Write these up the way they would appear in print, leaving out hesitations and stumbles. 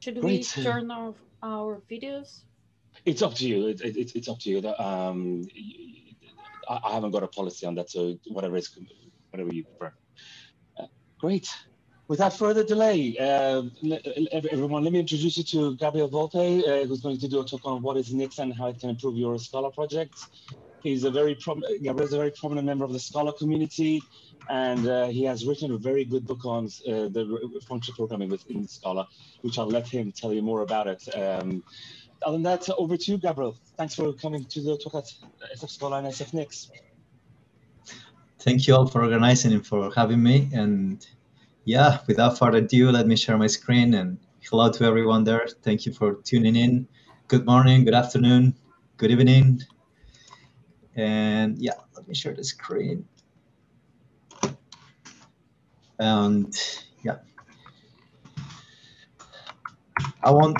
Should we Great. turn off our videos? It's up to you. It's up to you. I haven't got a policy on that, so whatever you prefer. Uh, Great. Without further delay, everyone, let me introduce you to Gabriel Volpe, who's going to do a talk on what is Nix and how it can improve your Scala projects. Gabriel's a very prominent member of the Scala community, and he has written a very good book on the functional programming within Scala, which I'll let him tell you more about it. Other than that, over to you, Gabriel. Thanks for coming to the talk at SF Scala and SF Nix. Thank you all for organizing and for having me. And yeah, without further ado, let me share my screen. And hello to everyone there. Thank you for tuning in. Good morning, good afternoon, good evening. And yeah, let me share the screen. And yeah, I won't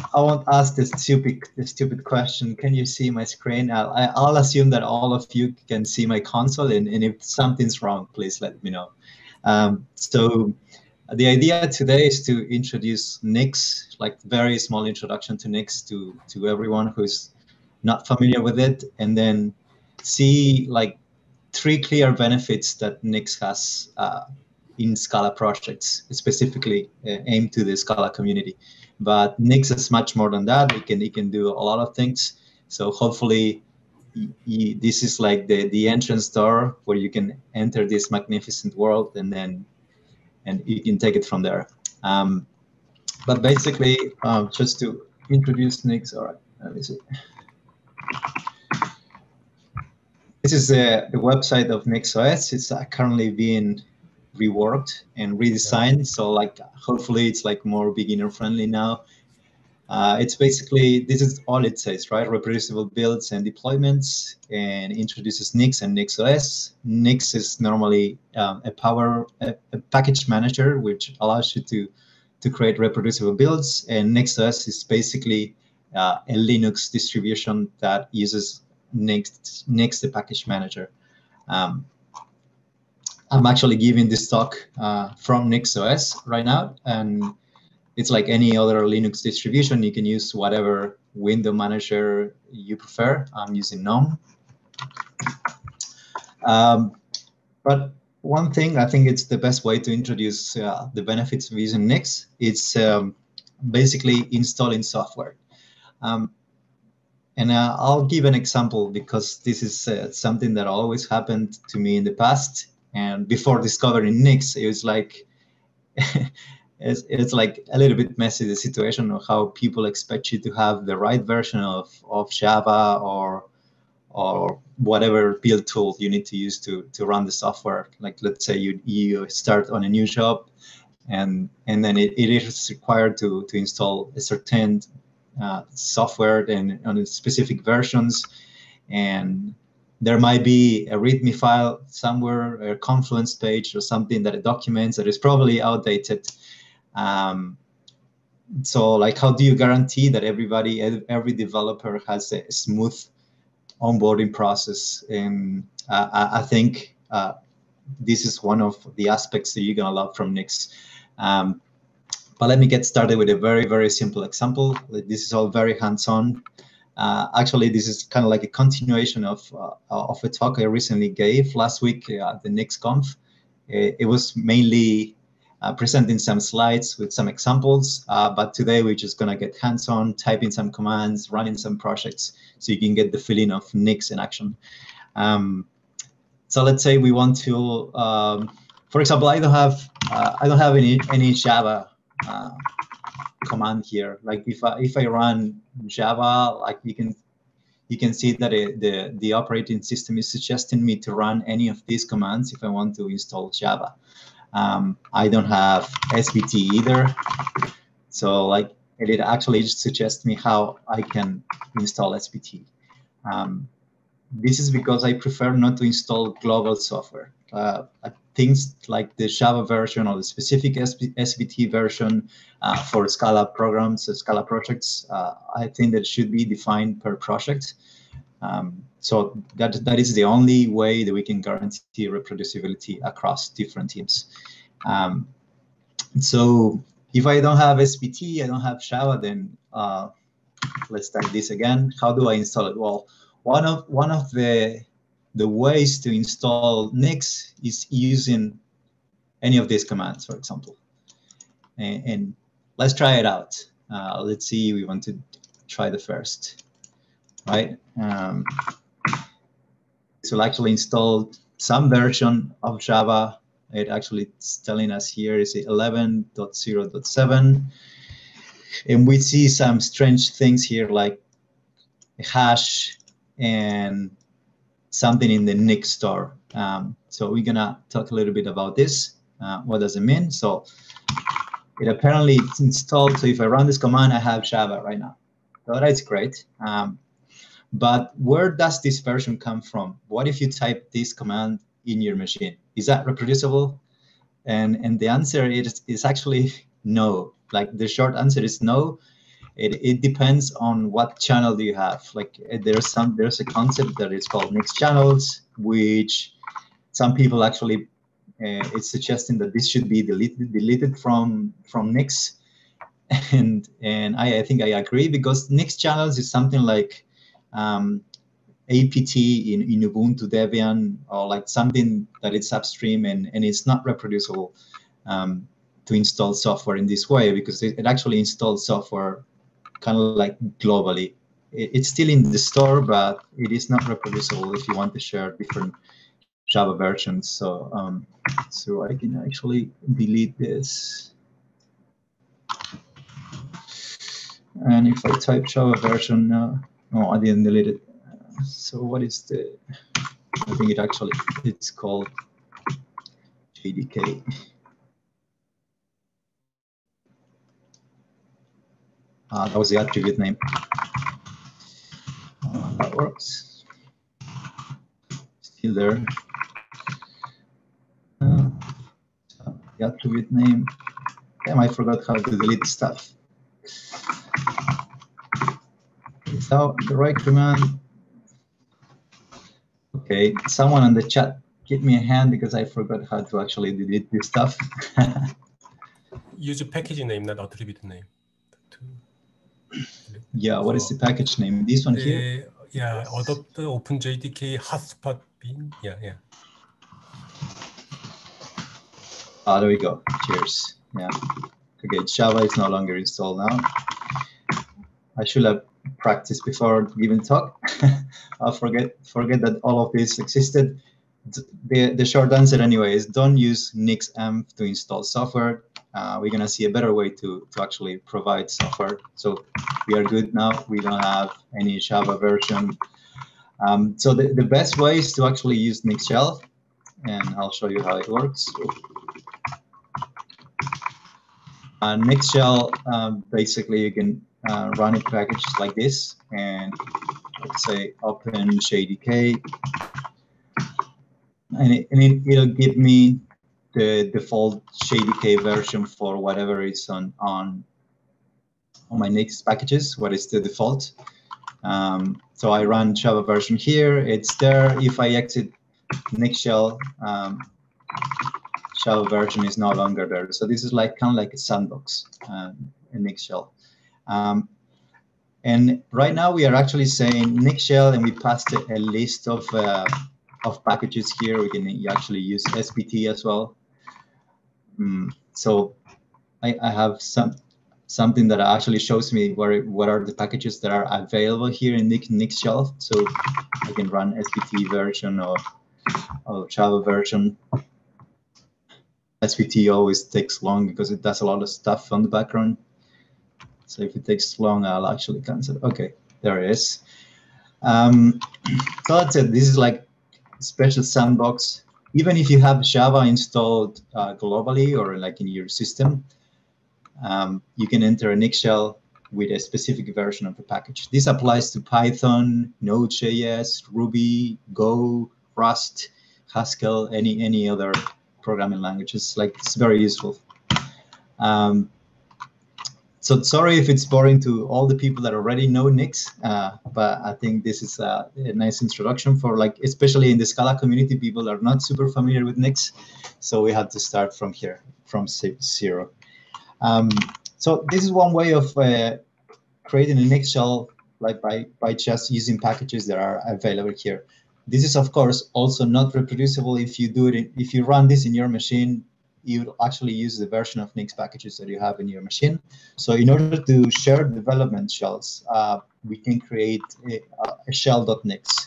ask the stupid question. Can you see my screen? I'll assume that all of you can see my console, and if something's wrong, please let me know. So the idea today is to introduce Nix, like very small introduction to Nix to everyone who's not familiar with it, and then see like 3 clear benefits that Nix has in Scala projects, specifically aimed to the Scala community. But Nix is much more than that. It can do a lot of things. So hopefully this is like the entrance door where you can enter this magnificent world, and you can take it from there. But basically, just to introduce Nix, all right, let me see. This is the website of NixOS. It's currently being reworked and redesigned. So like, hopefully it's like more beginner friendly now. It's basically, this is all it says, right? Reproducible builds and deployments, and introduces Nix and NixOS. Nix is normally a package manager, which allows you to create reproducible builds. And NixOS is basically a Linux distribution that uses Nix, the package manager. I'm actually giving this talk from NixOS right now, and it's like any other Linux distribution. You can use whatever window manager you prefer. I'm using GNOME. But one thing, I think it's the best way to introduce the benefits of using Nix. It's basically installing software. And I'll give an example, because this is something that always happened to me in the past. And before discovering Nix, it was like, it's like a little bit messy, the situation of how people expect you to have the right version of Java or whatever build tool you need to use to run the software. Like, let's say you start on a new job, and then it is required to install a certain software and on specific versions, and there might be a README file somewhere, a Confluence page or something that it documents that is probably outdated. So like, how do you guarantee that every developer has a smooth onboarding process? And I think this is one of the aspects that you're gonna love from Nix. But let me get started with a very, very simple example. This is all very hands-on. Actually, this is kind of like a continuation of a talk I recently gave last week at the NixConf. It was mainly presenting some slides with some examples, but today we're just gonna get hands-on, typing some commands, running some projects, so you can get the feeling of Nix in action. So let's say we want to, for example, I don't have any Java command here. Like if I run Java, like you can see that the operating system is suggesting me to run any of these commands if I want to install Java. I don't have SVT either, so like it actually suggests me how I can install SVT. This is because I prefer not to install global software. Things like the Java version or the specific SVT version for Scala programs, Scala projects, I think that should be defined per project. So that is the only way that we can guarantee reproducibility across different teams. So If I don't have SPT, I don't have Java, then let's type this again. How do I install it? Well, one of the ways to install Nix is using any of these commands, for example. And let's try it out. Let's see. We want to try the first, right? This will actually install some version of Java. It actually is telling us here is 11.0.7. And we see some strange things here like a hash and something in the Nix store. So we're gonna talk a little bit about this. What does it mean? So it apparently it's installed. So if I run this command, I have Java right now. So that's great. But where does this version come from? What if you type this command in your machine? Is that reproducible? And the answer is actually no. Like the short answer is no. It depends on what channel do you have. Like there's a concept that is called Nix channels, which some people actually it's suggesting that this should be deleted from Nix, and I think I agree, because Nix channels is something like APT in Ubuntu Debian, or like something that it's upstream and it's not reproducible to install software in this way, because it actually installs software kind of like globally. It's still in the store, but it is not reproducible if you want to share different Java versions. So so I can actually delete this. And if I type Java version, no, I didn't delete it. So what is the, I think it's called JDK. That was the attribute name. That works. Still there. The attribute name. Damn, I forgot how to delete stuff. So the right command. Okay, someone on the chat, give me a hand because I forgot how to actually delete this stuff. Use a package name, not attribute name. Yeah, what is the package name? This one here? Yeah, adopt OpenJDK hotspot bin. Yeah. There we go. Cheers. Yeah. Okay, Java is no longer installed now. I should have practiced before giving talk. I'll forget that all of this existed. The short answer anyway is don't use nixenv to install software. We're gonna see a better way to actually provide software. So we are good now. We don't have any Java version. So the best way is to actually use Nix shell, and I'll show you how it works. Nix shell, basically you can run a package like this, and let's say open JDK, and it'll give me the default JDK version for whatever is on my Nix packages. What is the default? So I run Java version here. It's there. If I exit Nix shell, Java version is no longer there. So this is like kind of like a sandbox in Nix shell. And right now we are actually saying Nix shell, and we passed a list of packages here. We can actually use SPT as well. So I have something that actually shows me what are the packages that are available here in Nix shell. So I can run SPT version or Java version. SPT always takes long because it does a lot of stuff on the background. So if it takes long, I'll actually cancel. Okay, there it is. So that's it. This is like a special sandbox. Even if you have Java installed globally or like in your system, you can enter a Nix shell with a specific version of the package. This applies to Python, Node.js, Ruby, Go, Rust, Haskell, any other programming languages. Like, it's very useful. So sorry if it's boring to all the people that already know Nix, but I think this is a nice introduction for, like, especially in the Scala community, people are not super familiar with Nix. So we had to start from here, from zero. So this is one way of creating a Nix shell, like by just using packages that are available here. This is, of course, also not reproducible. If you do it, if you run this in your machine, you actually use the version of Nix packages that you have in your machine. So in order to share development shells, we can create a shell.nix.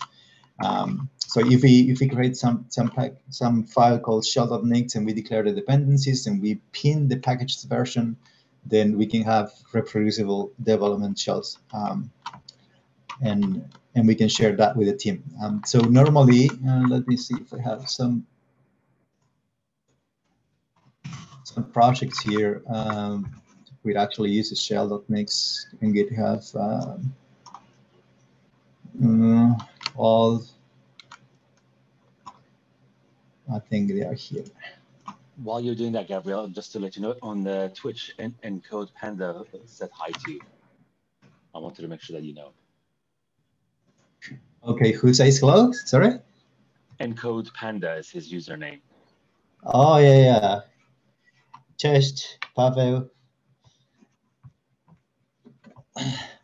So if we create some file called shell.nix and we declare the dependencies and we pin the packaged version, then we can have reproducible development shells, and we can share that with the team. So normally, let me see if I have some projects here. We'd actually use a shell.nix in GitHub. All, I think they are here. While you're doing that, Gabriel, just to let you know, on the Twitch, Encode Panda said hi to you. I wanted to make sure that you know. Okay, who says hello? Sorry? Encode Panda is his username. Oh, yeah. Cześć, Paweł.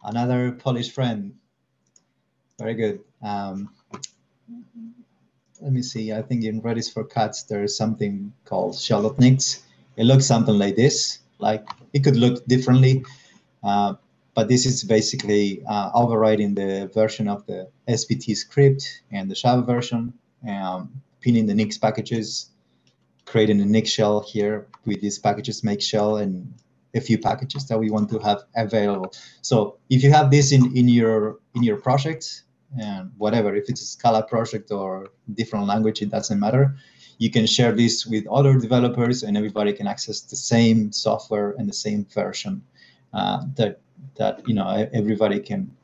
Another Polish friend. Very good. Let me see. I think in Redis for Cats, there is something called shell.nix. It looks something like this. Like it could look differently, but this is basically overriding the version of the SVT script and the Java version, pinning the Nix packages, creating a Nix shell here with these packages, make shell, and a few packages that we want to have available. So if you have this in your project, and whatever, if it's a Scala project or different language, it doesn't matter. You can share this with other developers, and everybody can access the same software and the same version. That everybody can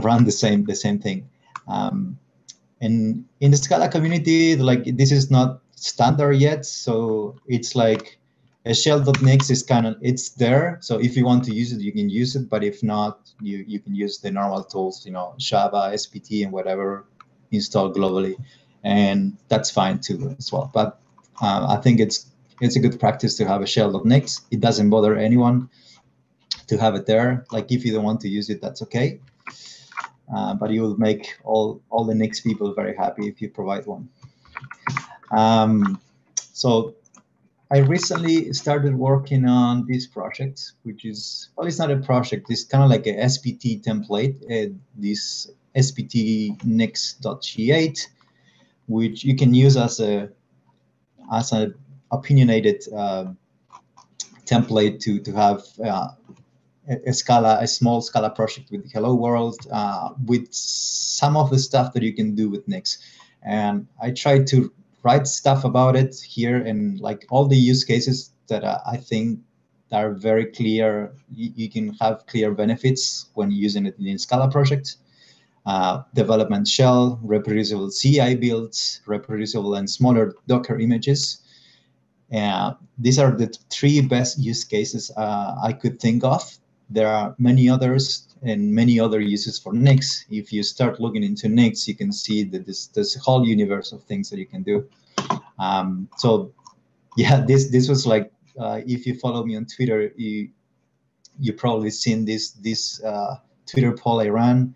run the same thing. And in the Scala community, like this is not standard yet, so it's like a shell.nix is it's there. So if you want to use it, you can use it. But if not, you can use the normal tools, Java, SPT, and whatever installed globally, and that's fine too as well. But I think it's a good practice to have a shell.nix. It doesn't bother anyone to have it there. Like if you don't want to use it, that's okay. But you will make all the Nix people very happy if you provide one. So I recently started working on this project, which is, well, it's not a project. It's kind of like a SPT template, this SPT Nix.g8, which you can use as an opinionated template to have a small Scala project with Hello World, with some of the stuff that you can do with Nix. And I tried to write stuff about it here, and like all the use cases that I think are very clear. You can have clear benefits when using it in a Scala project. Development shell, reproducible CI builds, reproducible and smaller Docker images. These are the three best use cases I could think of. There are many others and many other uses for Nix. If you start looking into Nix, you can see that there's a whole universe of things that you can do. So yeah, this was like, if you follow me on Twitter, you probably seen this Twitter poll I ran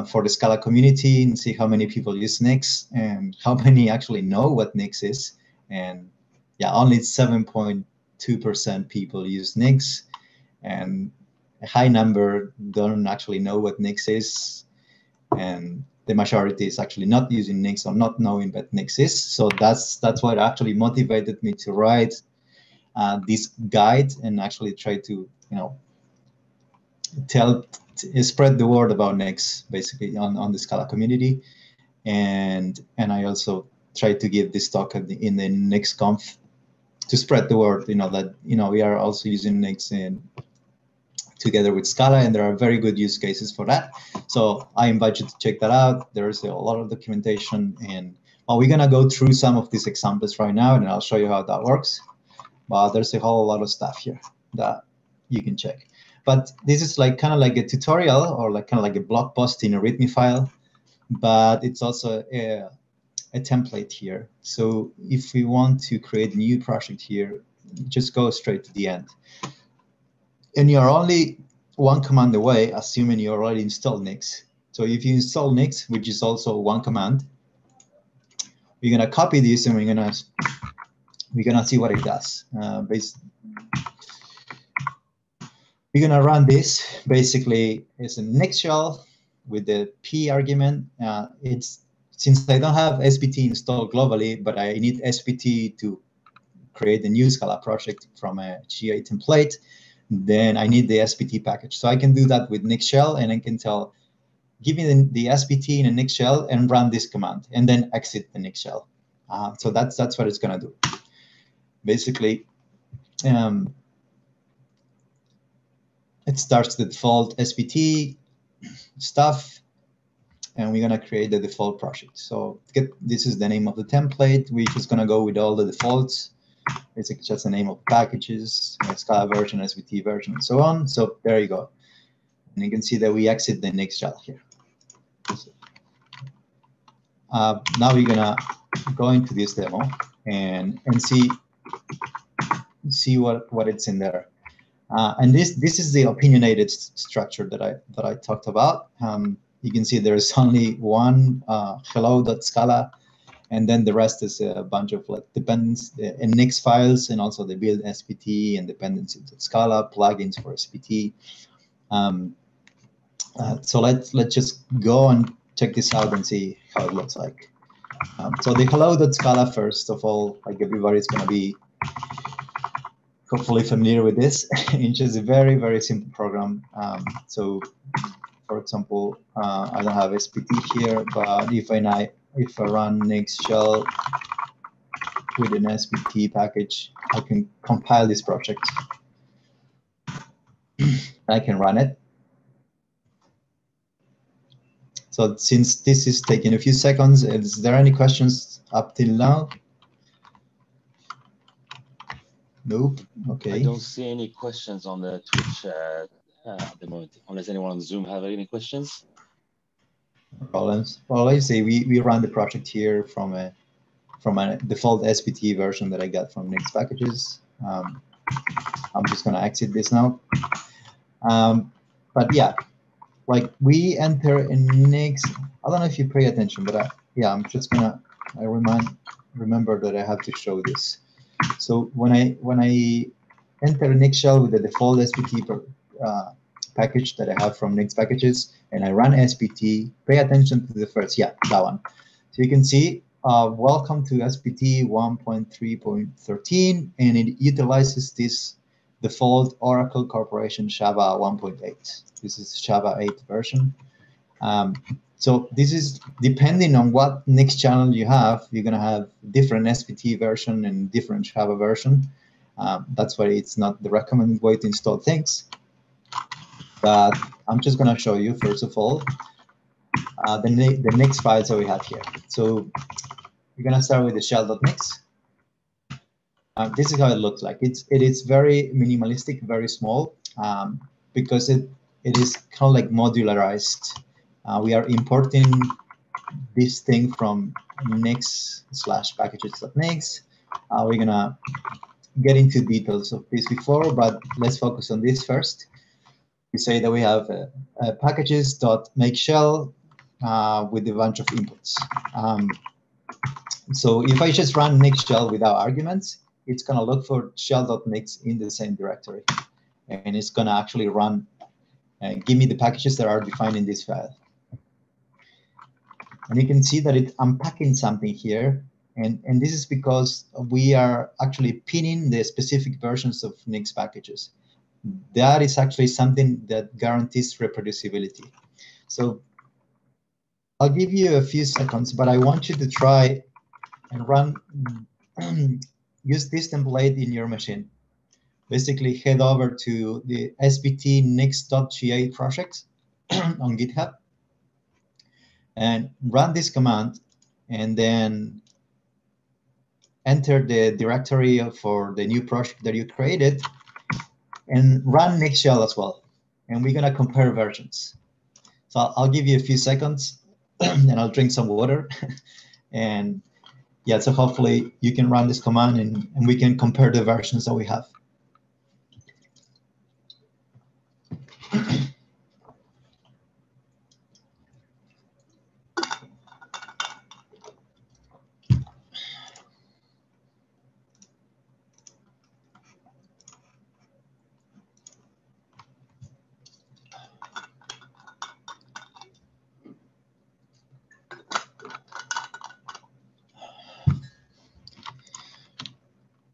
for the Scala community, and see how many people use Nix and how many actually know what Nix is. And yeah, only 7.2% people use Nix, and a high number don't actually know what Nix is, and the majority is actually not using Nix or not knowing what Nix is. So that's what actually motivated me to write this guide and actually try to spread the word about Nix basically on the Scala community. And I also tried to give this talk in the NixConf to spread the word, that we are also using Nix together with Scala, and there are very good use cases for that. So I invite you to check that out. There's a lot of documentation, and we're gonna go through some of these examples right now, and I'll show you how that works. But there's a whole lot of stuff here that you can check. But this is like kind of like a tutorial, or like kind of like a blog post in a README file, but it's also a template here. So if we want to create a new project here, just go straight to the end. And you're only one command away, assuming you already installed Nix. So if you install Nix, which is also one command, we're gonna copy this and we're gonna see what it does. We're gonna run this. Basically, it's a Nix shell with the P argument. Since I don't have SPT installed globally, but I need SPT to create a new Scala project from a GA template, then I need the SPT package. So I can do that with Nix shell, and I can tell, give me the SPT in a Nix shell and run this command, and then exit the Nix shell. So that's what it's gonna do. Basically, it starts the default SPT stuff, and we're gonna create the default project. So this is the name of the template. We're just gonna go with all the defaults. Basically just the name of packages, Scala version, SVT version, and so on. So there you go. And you can see that we exit the Nix shell here. Now we're gonna go into this demo and see what it's in there. And this is the opinionated structure that I talked about. You can see there's only one hello.scala, and then the rest is a bunch of like dependents and Nix files, and also the build SPT and dependencies.scala plugins for SPT. So let's just go and check this out and see how it looks like. So the hello.scala, first of all, like everybody's going to be hopefully familiar with this. It's just a very, very simple program. So for example, I don't have SPT here, but if I run Nix shell with an SPT package, I can compile this project. I can run it. So since this is taking a few seconds, is there any questions up till now? Nope. Okay. I don't see any questions on the Twitch at the moment, unless anyone on Zoom have any questions. No problems. Well, let's say we run the project here from a default SPT version that I got from Nix packages. I'm just going to exit this now. But yeah, like we enter in Nix. I don't know if you pay attention, but yeah, I'm just gonna. I remember that I have to show this. So when I enter Nix shell with the default SPT package that I have from Nix packages, and I run SPT, pay attention to the first, yeah, that one. So you can see, welcome to SPT 1.3.13, and it utilizes this default Oracle Corporation Java 1.8. This is Java 8 version. So this is depending on what Nix channel you have, you're going to have different SPT version and different Java version. That's why it's not the recommended way to install things. But I'm just going to show you, first of all, the Nix files that we have here. So we're going to start with the shell.nix. This is how it looks like. It is very minimalistic, very small, because it is kind of like modularized. We are importing this thing from nix/packages.nix. We're gonna get into details of this before, but let's focus on this first. We say that we have a packages.make shell with a bunch of inputs. So if I just run Nix shell without arguments, it's gonna look for shell.nix in the same directory, and it's gonna actually run and give me the packages that are defined in this file. And you can see that it's unpacking something here. And this is because we are actually pinning the specific versions of Nix packages. That is actually something that guarantees reproducibility. So I'll give you a few seconds, but I want you to try and run, use this template in your machine. Basically head over to the SPT nix.ga project on GitHub and run this command, and then enter the directory for the new project that you created and run Nix shell as well. And we're gonna compare versions. So I'll give you a few seconds and I'll drink some water. And yeah, so hopefully you can run this command and we can compare the versions that we have.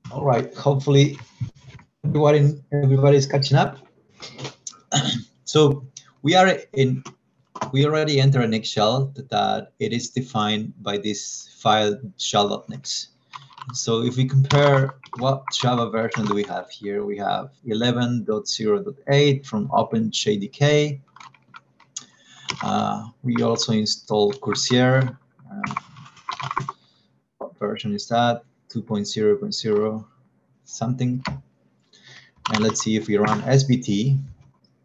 All right, hopefully everybody is catching up. So we already enter a Nix shell that it is defined by this file shell.nix. So if we compare what Java version do we have here, we have 11.0.8 from OpenJDK. We also installed Coursier. What version is that? 2.0.0 something. And let's see if we run SBT.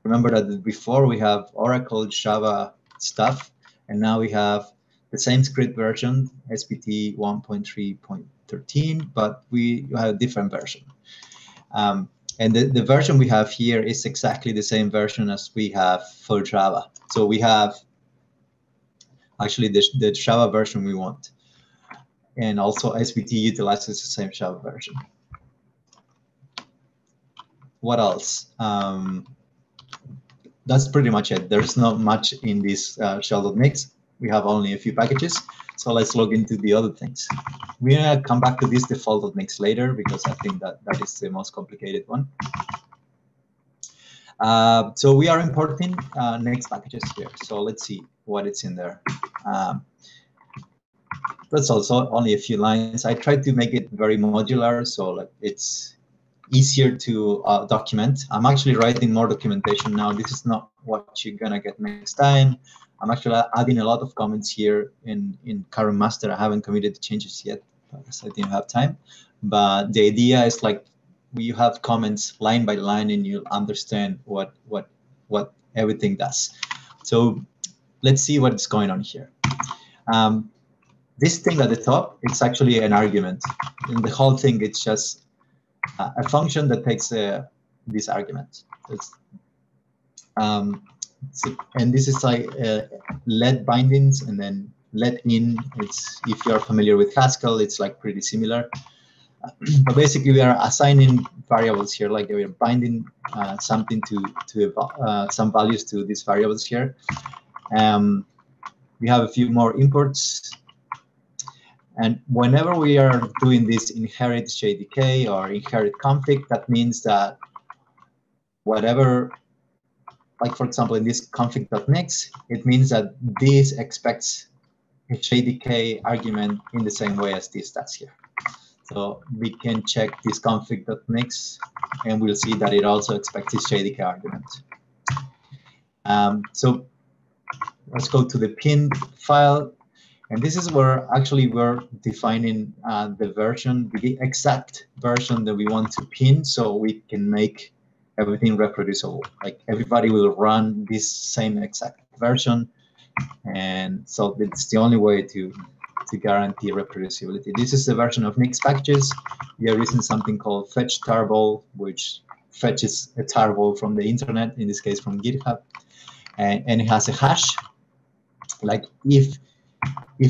Remember that before we have Oracle Java stuff, and now we have the same script version, SBT 1.3.13, but we have a different version. And the version we have here is exactly the same version as we have for Java. So we have actually the Java version we want. And also SBT utilizes the same Java version. What else? That's pretty much it. There's not much in this shell.nix. We have only a few packages. So let's log into the other things. We're going to come back to this default.nix later because I think that is the most complicated one. So we are importing Nix packages here. So let's see what it's in there. That's also only a few lines. I tried to make it very modular, so like it's easier to document. I'm actually writing more documentation now. This is not what you're gonna get next time. I'm actually adding a lot of comments here in current master. I haven't committed the changes yet because I didn't have time. But the idea is like you have comments line by line and you'll understand what everything does. So let's see what's going on here. This thing at the top, it's actually an argument. And the whole thing, it's just a function that takes this argument. And this is like let bindings and then let in. It's, if you're familiar with Haskell, it's like pretty similar. But basically, we are assigning variables here, like we are binding something to some values to these variables here. We have a few more imports. And whenever we are doing this inherit JDK or inherit config, that means that whatever, like for example, in this config.nix, it means that this expects a JDK argument in the same way as this does here. So we can check this config.nix and we'll see that it also expects this JDK argument. So let's go to the pin file. And this is where actually we're defining the version, the exact version that we want to pin so we can make everything reproducible. Like everybody will run this same exact version. And so it's the only way to guarantee reproducibility. This is the version of Nix packages. We are using something called fetch tarball, which fetches a tarball from the internet, in this case from GitHub. And it has a hash. Like if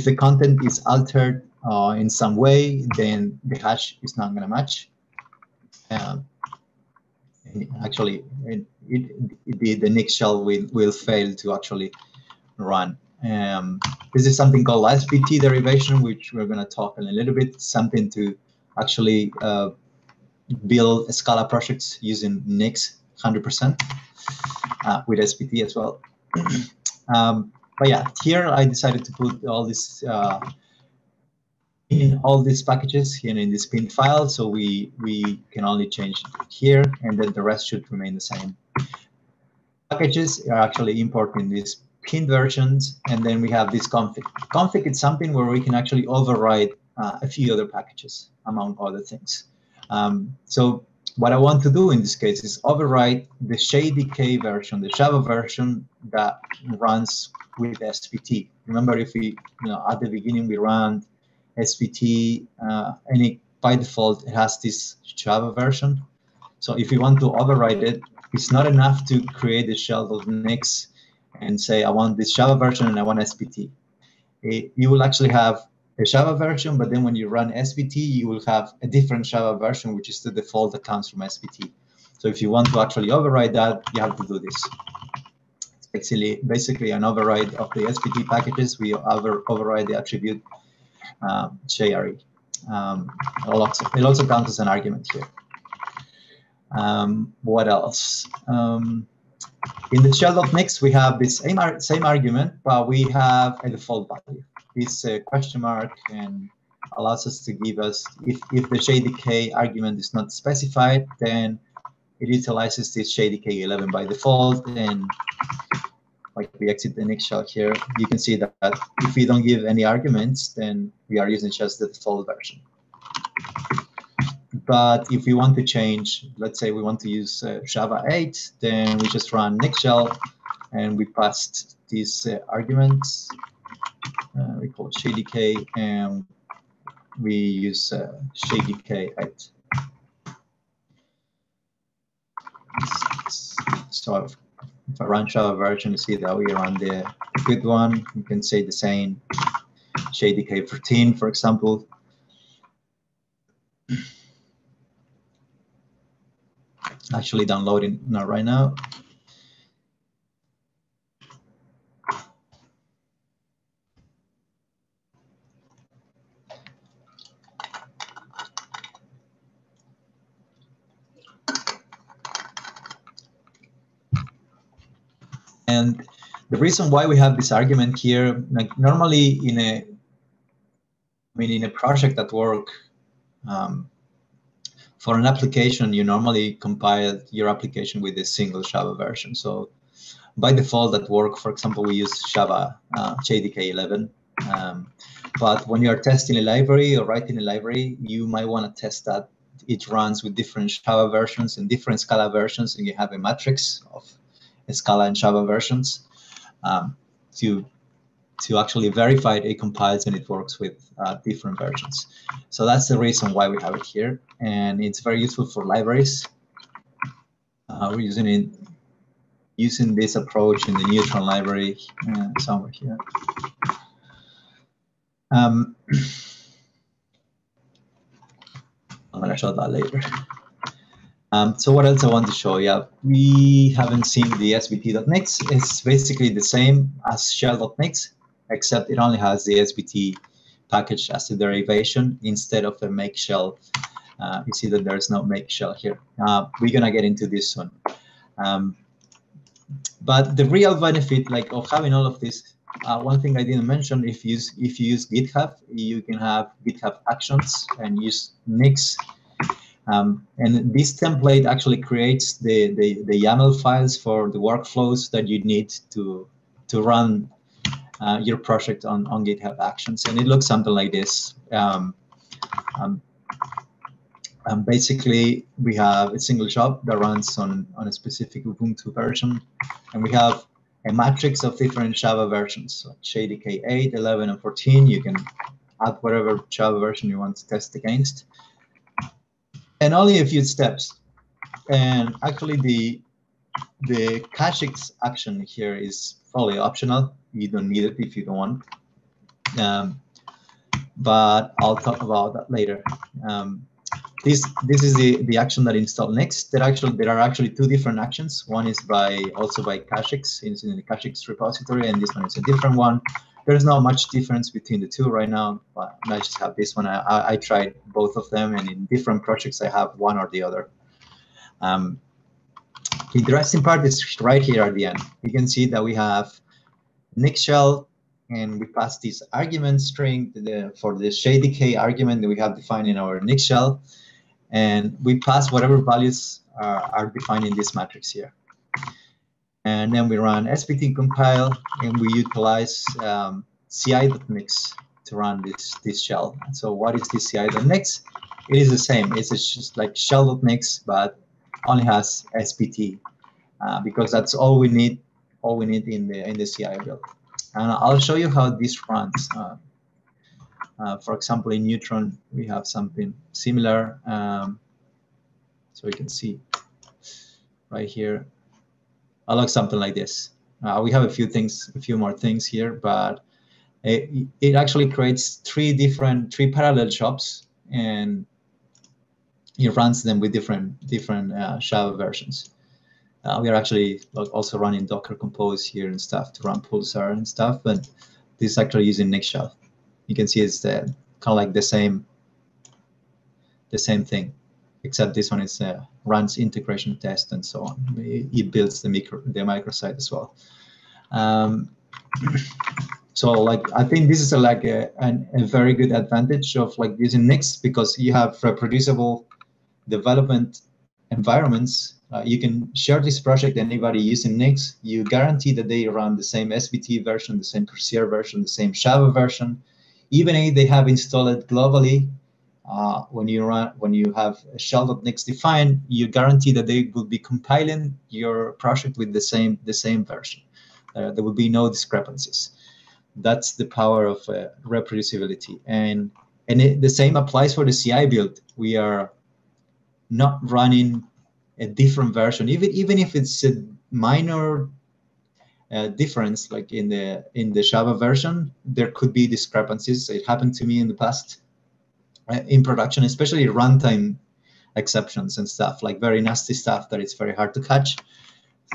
the content is altered in some way, then the hash is not going to match. Actually, the Nix shell will fail to actually run. This is something called SBT derivation, which we're going to talk in a little bit, something to actually build Scala projects using Nix 100% with SBT as well. But yeah, here I decided to put all this in all these packages here in this pin file, so we can only change it here, and then the rest should remain the same. Packages are actually importing these pin versions, and then we have this config. Config is something where we can actually override a few other packages, among other things. So what I want to do in this case is override the JDK version, the Java version that runs with SBT. Remember, if we, at the beginning we ran SVT, by default, it has this Java version. So if you want to override it, it's not enough to create the shell.nix and say, I want this Java version and I want SVT. You will actually have a Java version, but then when you run SVT, you will have a different Java version, which is the default that comes from SVT. So if you want to actually override that, you have to do this. It's basically an override of the SVT packages. We override the attribute JRE. It also counts as an argument here. What else? In the shell.nix, we have this same argument, but we have a default value. It's a question mark and allows us to give us, if the JDK argument is not specified, then it utilizes this JDK 11 by default. And like we exit the Nix shell here, you can see that if we don't give any arguments, then we are using just the default version. But if we want to change, let's say we want to use Java 8, then we just run Nix shell and we passed these arguments. We call it JDK and we use JDK 8. So if I run Java version, you see that we run the good one. You can say the same JDK 14, for example. Actually downloading not right now. And the reason why we have this argument here, like normally in a project at work, for an application, you normally compile your application with a single Java version. So by default at work, for example, we use Java JDK 11. But when you're testing a library or writing a library, you might want to test that it runs with different Java versions and different Scala versions, and you have a matrix of Scala and Java versions to actually verify it compiles and it works with different versions. So that's the reason why we have it here, and it's very useful for libraries. We're using this approach in the Neutron library somewhere here. I'm gonna show that later. So what else I want to show you? We haven't seen the svt.nix. It's basically the same as shell.nix, except it only has the svt package as a derivation instead of the make shell. You see that there's no make shell here. We're gonna get into this soon. But the real benefit, of having all of this, one thing I didn't mention: if you use GitHub, you can have GitHub Actions and use Nix. And this template actually creates the YAML files for the workflows that you need to run your project on GitHub Actions, and it looks something like this. Basically, we have a single job that runs on a specific Ubuntu version, and we have a matrix of different Java versions, so JDK 8, 11, and 14. You can add whatever Java version you want to test against. And only a few steps. And actually, the caches action here is probably optional. You don't need it if you don't want. But I'll talk about that later. This is the action that install Nix. There are actually two different actions. One is also by caches, it's in the caches repository, and this one is a different one. There's not much difference between the two right now, but I just have this one. I tried both of them, and in different projects, I have one or the other. The interesting part is right here at the end. You can see that we have Nix shell, and we pass this argument string for the JDK argument that we have defined in our Nix shell, and we pass whatever values are defined in this matrix here. And then we run svt compile, and we utilize ci.nix to run this shell. So what is this ci.nix? It is the same. It's just like shell.nix, but only has svt because that's all we need. All we need in the CI build. And I'll show you how this runs. For example, in Neutron, we have something similar. So you can see right here, I like something like this. We have a few more things here, but it actually creates three parallel shops, and it runs them with different Java versions. We are actually also running Docker Compose here and stuff to run Pulsar and stuff, but this is actually using Nexus. You can see it's kind of like the same thing, except this one is runs integration test and so on. It builds the microsite as well. So like I think this is a very good advantage of like using Nix, because you have reproducible development environments. You can share this project anybody using Nix. You guarantee that they run the same SBT version, the same Corsair version, the same Java version. Even if they have installed it globally, when you have a shell.nix defined, you guarantee that they will be compiling your project with the same version. There will be no discrepancies. That's the power of reproducibility, and the same applies for the CI build. We are not running a different version, even if it's a minor difference, like in the Java version, there could be discrepancies. It happened to me in the past in production, especially runtime exceptions and stuff, like very nasty stuff that it's very hard to catch.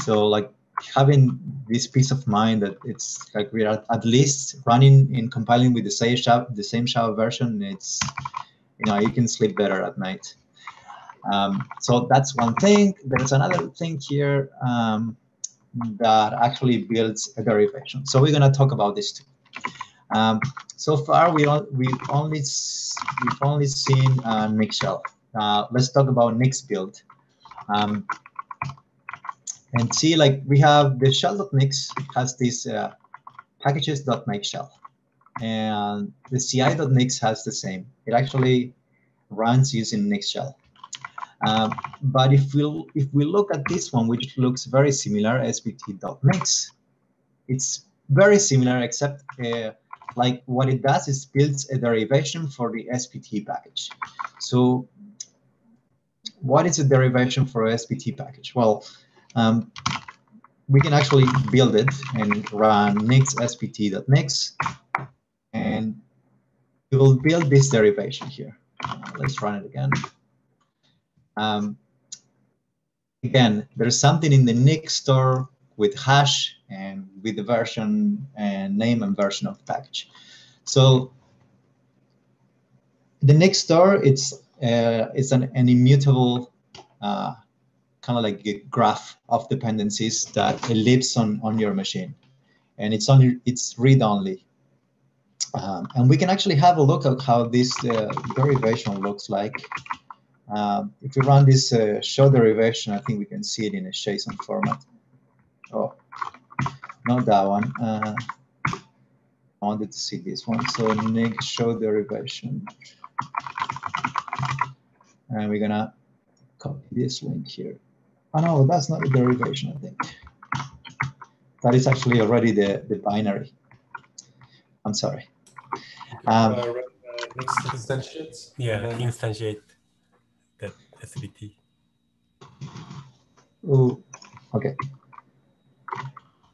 So like having this peace of mind that it's like we are at least running and compiling with the same Java version, it's, you can sleep better at night. So that's one thing. There's another thing here that actually builds a derivation. So we're going to talk about this too. So far, we've only seen Nix shell. Let's talk about Nix build. And see, like we have the shell.nix has this packages.make shell, and the ci.nix has the same. It actually runs using Nix shell. But if we look at this one, which looks very similar, sbt.nix, it's very similar, except like what it does is builds a derivation for the sbt package. So what is a derivation for a sbt package? Well, we can actually build it and run nix sbt.nix, and we will build this derivation here. Let's run it again. Again, there's something in the Nix store with hash and with the version and name and version of the package. So the Nix store, it's an immutable kind of like a graph of dependencies that lives on your machine, and it's read-only. And we can actually have a look at how this derivation looks like. If we run this show derivation, I think we can see it in a JSON format. Oh, not that one. I wanted to see this one. So Nix show derivation. And we're gonna copy this link here. Oh no, that's not a derivation, I think. That is actually already the binary. I'm sorry. Next instantiate. Yeah, instantiate that SBT. Oh, okay.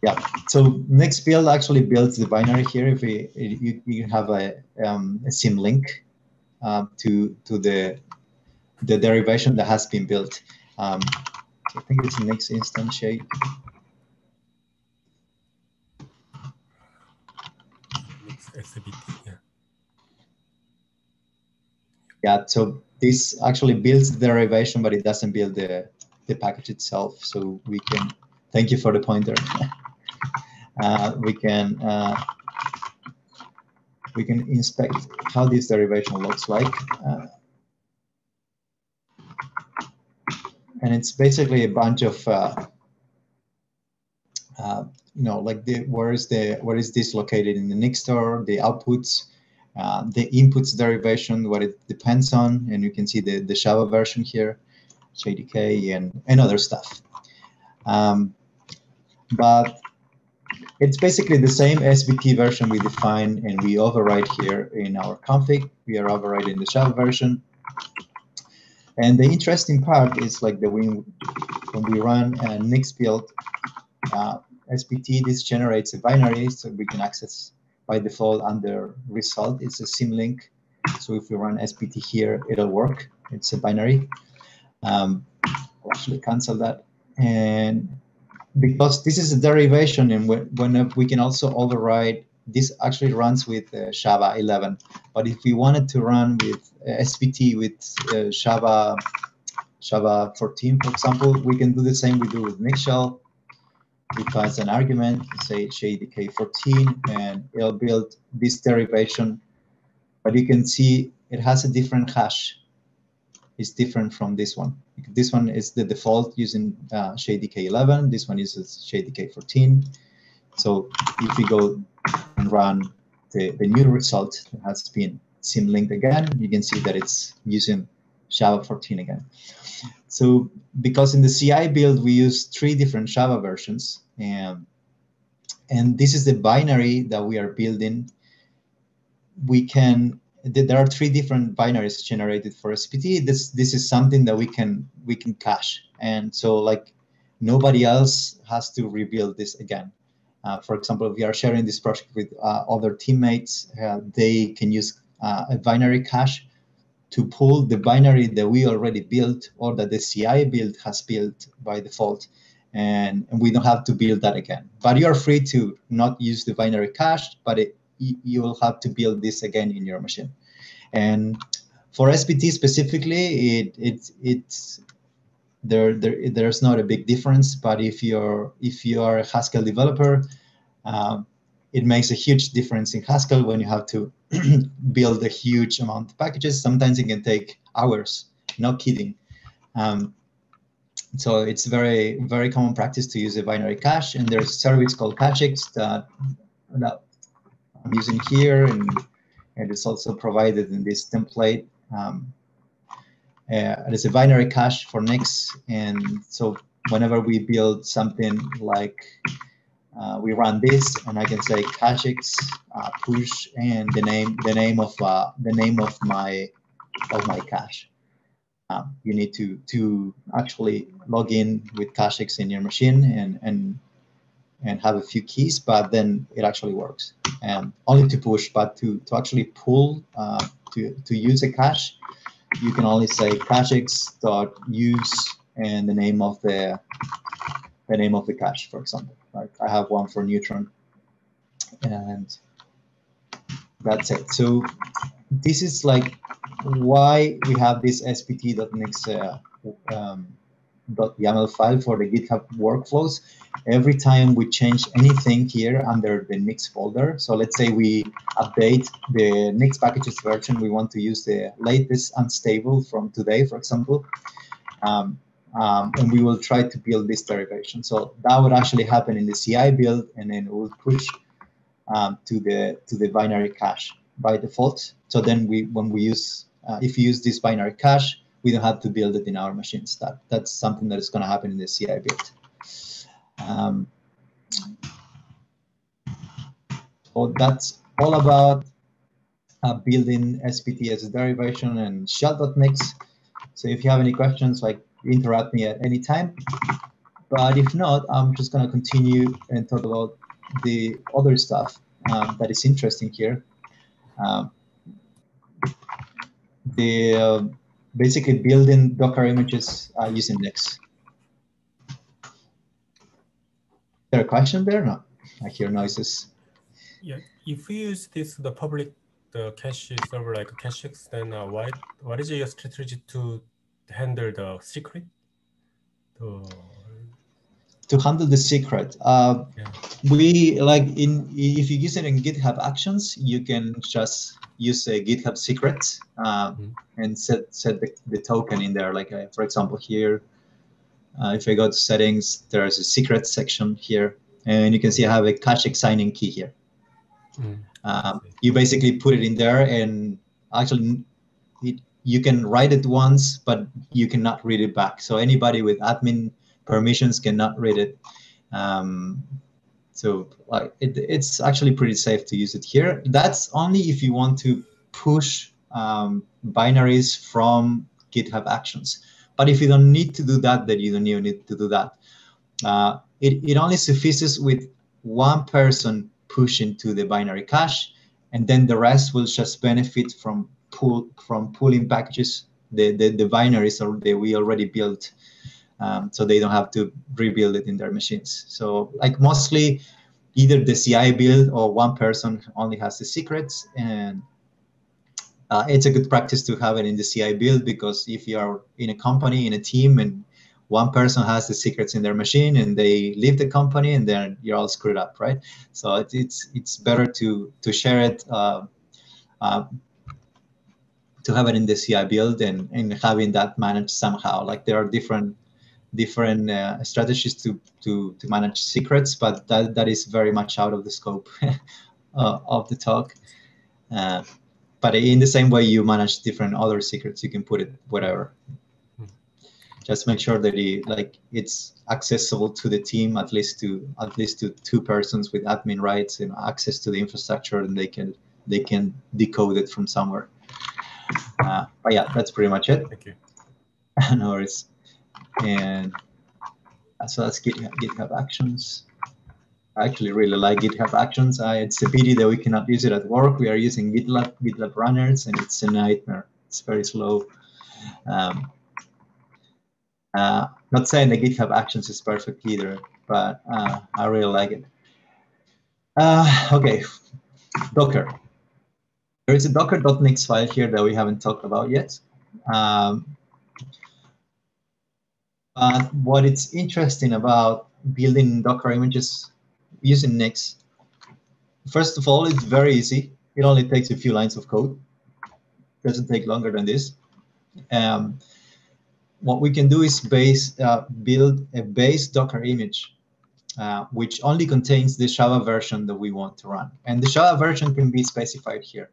Yeah. So Nix build actually builds the binary here. If you have a symlink to the derivation that has been built. I think it's Nix instantiate. Nix SBT, yeah. Yeah, so this actually builds the derivation, but it doesn't build the package itself. So we can, thank you for the pointer. We can inspect how this derivation looks like. And it's basically a bunch of, like where is this located in the Nix store, the outputs, the inputs derivation, what it depends on, and you can see the Java version here, JDK and other stuff. But it's basically the same SBT version we define and we override here in our config. We are overriding the Java version. And the interesting part is like when we run a Nix build SBT, this generates a binary so we can access by default under result. It's a symlink. So if we run SBT here, it'll work. It's a binary. I'll actually cancel that. And because this is a derivation, and when we can also override, this actually runs with Java 11. But if we wanted to run with SBT with Java 14, for example, we can do the same we do with Nix shell. We pass an argument, say JDK 14, and it'll build this derivation. But you can see it has a different hash. It's different from this one. This one is the default using JDK 11. This one uses JDK 14. So if we go and run the new result that has been symlinked again, you can see that it's using Java 14 again. So because in the CI build, we use 3 different Java versions, and this is the binary that we are building. There are 3 different binaries generated for SBT. This is something that we can cache, and so like nobody else has to rebuild this again. For example, if we are sharing this project with other teammates, they can use a binary cache to pull the binary that we already built or that the CI build has built by default, and we don't have to build that again. But you are free to not use the binary cache, but you will have to build this again in your machine. And for SBT specifically, there's not a big difference. But if you are a Haskell developer, it makes a huge difference in Haskell when you have to build a huge amount of packages. Sometimes it can take hours. No kidding. So it's very, very common practice to use a binary cache, and there's a service called Cachex that I'm using here, and it's also provided in this template. It's a binary cache for Nix, and so whenever we build something like we run this, and I can say Cachex push and the name of my cache. You need to actually log in with Cachex in your machine and have a few keys, but then it actually works. Only to push, but to actually pull to use a cache, you can only say cachex.use and the name of the cache, for example. Like I have one for Neutron, and that's it. So this is like why we have this spt.nix .yaml file for the GitHub workflows. Every time we change anything here under the Nix folder, so let's say we update the Nix packages version, we want to use the latest unstable from today, for example, and we will try to build this derivation. So that would actually happen in the CI build, and then we'll push to the binary cache by default. So then when we use if you use this binary cache, we don't have to build it in our machines. That's something that is going to happen in the CI build. So that's all about building SBT as a derivation and shell.nix. So if you have any questions, like interrupt me at any time. But if not, I'm just going to continue and talk about the other stuff that is interesting here. Basically building Docker images using Nix. Is there a question there? No, I hear noises. Yeah, if we use the public cache server like Cachex, then what is your strategy to handle the secret? To handle the secret, we like if you use it in GitHub Actions, you can just use a GitHub secret and set the token in there. Like for example, here, if I go to settings, there's a secret section here, and you can see I have a Cachex signing key here. You basically put it in there, and actually you can write it once, but you cannot read it back. So anybody with admin permissions cannot read it. So like it's actually pretty safe to use it here. That's only if you want to push binaries from GitHub Actions. But if you don't need to do that, then you don't even need to do that. It only suffices with one person pushing to the binary cache, and then the rest will just benefit from pulling packages, the binaries that we already built, so they don't have to rebuild it in their machines. So like mostly either the CI build or one person only has the secrets, and it's a good practice to have it in the CI build, because if you are in a company, in a team, and one person has the secrets in their machine and they leave the company, and then you're all screwed up, right? So it's better to share it, to have it in the CI build and having that managed somehow. Like there are different strategies to manage secrets, but that is very much out of the scope of the talk. But in the same way you manage different other secrets, you can put it wherever. Just make sure that it's accessible to the team, at least to two persons with admin rights and access to the infrastructure, and they can decode it from somewhere. But yeah, that's pretty much it. Thank you. No worries. And so that's GitHub Actions. I actually really like GitHub Actions. It's a pity that we cannot use it at work. We are using GitLab runners, and it's a nightmare. It's very slow. Not saying that GitHub Actions is perfect either, but I really like it. Okay, Docker. There is a docker.nix file here that we haven't talked about yet. But what is interesting about building Docker images using Nix, first of all, it's very easy. It only takes a few lines of code. It doesn't take longer than this. What we can do is build a base Docker image, which only contains the Java version that we want to run. And the Java version can be specified here.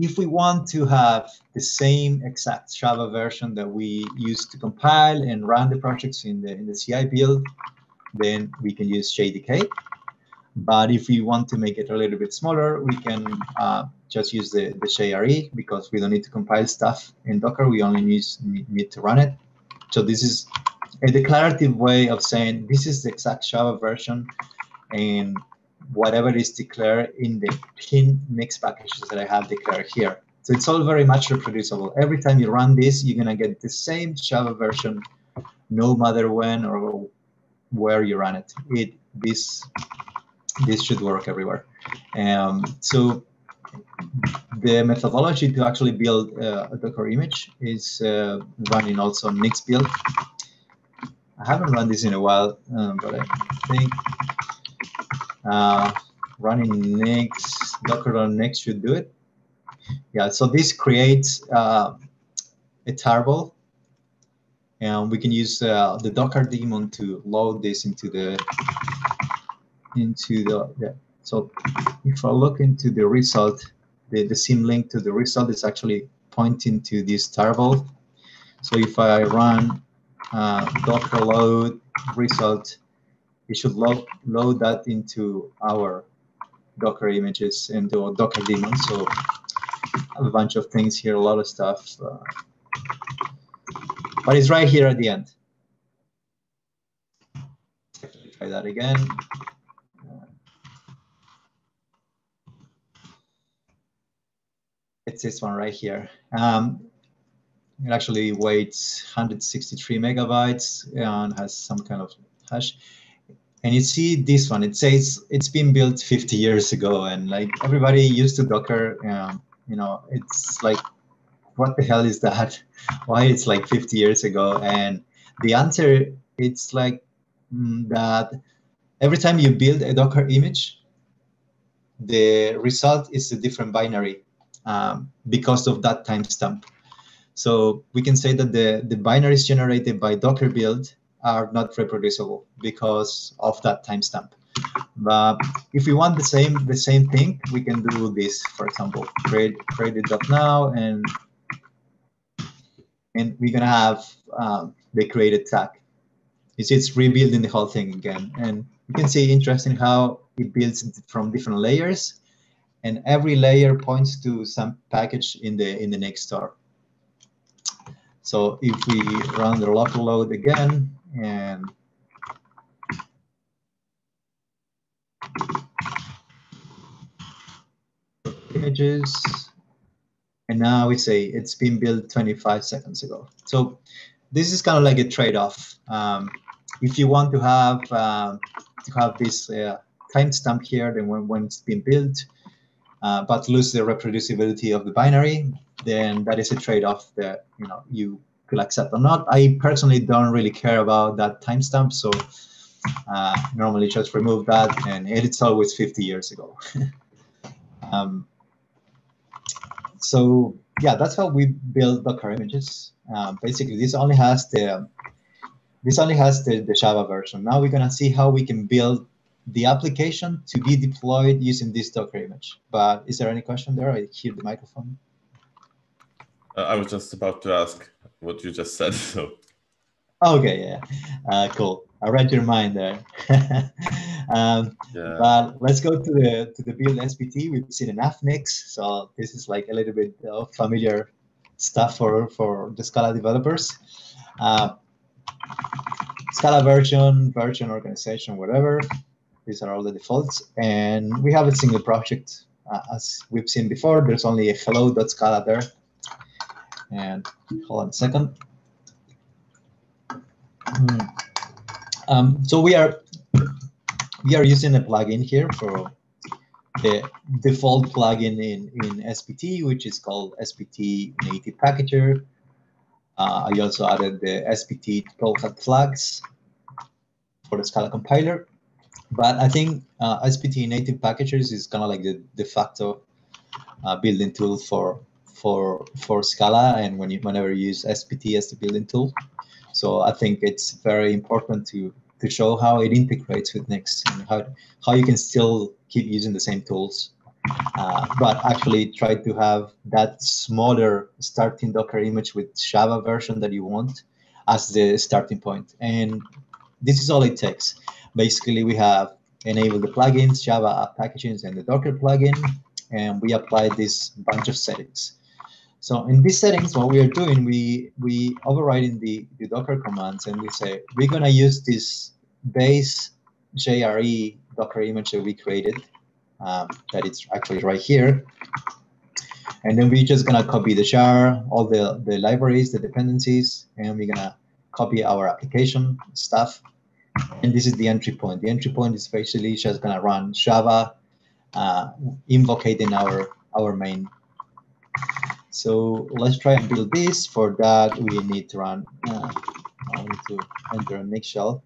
If we want to have the same exact Java version that we use to compile and run the projects in the CI build, then we can use JDK. But if we want to make it a little bit smaller, we can just use the JRE, because we don't need to compile stuff in Docker. We only need to run it. So this is a declarative way of saying this is the exact Java version, and whatever is declared in the pin Nix packages that I have declared here. So it's all very much reproducible. Every time you run this, you're going to get the same Java version, no matter when or where you run it. This should work everywhere. So the methodology to actually build a Docker image is running also Nix build. I haven't run this in a while, but I think running Nix, Docker.nix should do it. Yeah, so this creates a tarball, and we can use the Docker daemon to load this into the So if I look into the result, the symlink to the result is actually pointing to this tarball. So if I run docker load result, it should load that into our Docker images and the Docker daemon. So I have a bunch of things here, a lot of stuff, but it's right here at the end. Try that again. It's this one right here. It actually weighs 163 megabytes and has some kind of hash. And you see this one, it says it's been built 50 years ago, and like everybody used to Docker, you know, it's like, what the hell is that? Why it's like 50 years ago? And the answer, it's like that every time you build a Docker image, the result is a different binary because of that timestamp. So we can say that the binaries generated by Docker build are not reproducible because of that timestamp. But if we want the same thing, we can do this. For example, create it.now, and we're gonna have the created tag. You see it's rebuilding the whole thing again. And you can see interesting how it builds from different layers, and every layer points to some package in the next store. So if we run the local load again and images, and now we say it's been built 25 seconds ago. So this is kind of like a trade-off. If you want to have this timestamp here, then when it's been built, but lose the reproducibility of the binary, then that is a trade-off that you could accept or not. I personally don't really care about that timestamp, so normally just remove that, and it's always 50 years ago. So yeah, that's how we build Docker images. Basically, this only has the Java version. Now we're gonna see how we can build the application to be deployed using this Docker image. But is there any question there? I hear the microphone. I was just about to ask what you just said. So. Okay, yeah, cool. I read your mind there. Yeah. But let's go to the build SPT. We've seen enough Nix, so this is like a little bit of familiar stuff for the Scala developers. Scala version, organization, whatever. These are all the defaults, and we have a single project. As we've seen before, there's only a hello.scala there. And hold on a second. So we are using a plugin here for the default plugin in SPT, which is called SPT Native Packager. I also added the SPT Topolcat flags for the Scala compiler. But I think SPT Native Packagers is kind of like the de facto building tool for Scala, and whenever you use SPT as the building tool. So I think it's very important to show how it integrates with Nix and how you can still keep using the same tools, but actually try to have that smaller starting Docker image with Java version that you want as the starting point. And this is all it takes. Basically, we have enabled the plugins, Java app packaging, and the Docker plugin, and we apply this bunch of settings. So in these settings, what we are doing, we overriding the Docker commands, and we say we're going to use this base JRE Docker image that we created, that it's actually right here. And then we're just going to copy the jar, all the libraries, the dependencies, and we're going to copy our application stuff. And this is the entry point. The entry point is basically just going to run Java, invocating our main. So let's try and build this. For that, we need to run, I need to enter a Nix shell.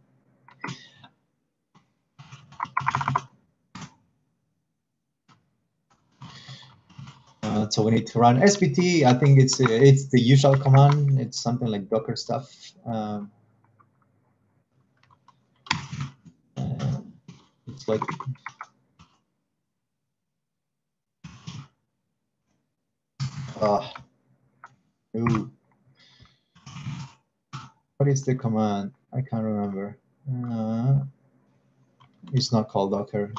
So we need to run SPT. I think it's the usual command. It's something like Docker stuff. It's like ooh. What is the command? I can't remember. It's not called Docker.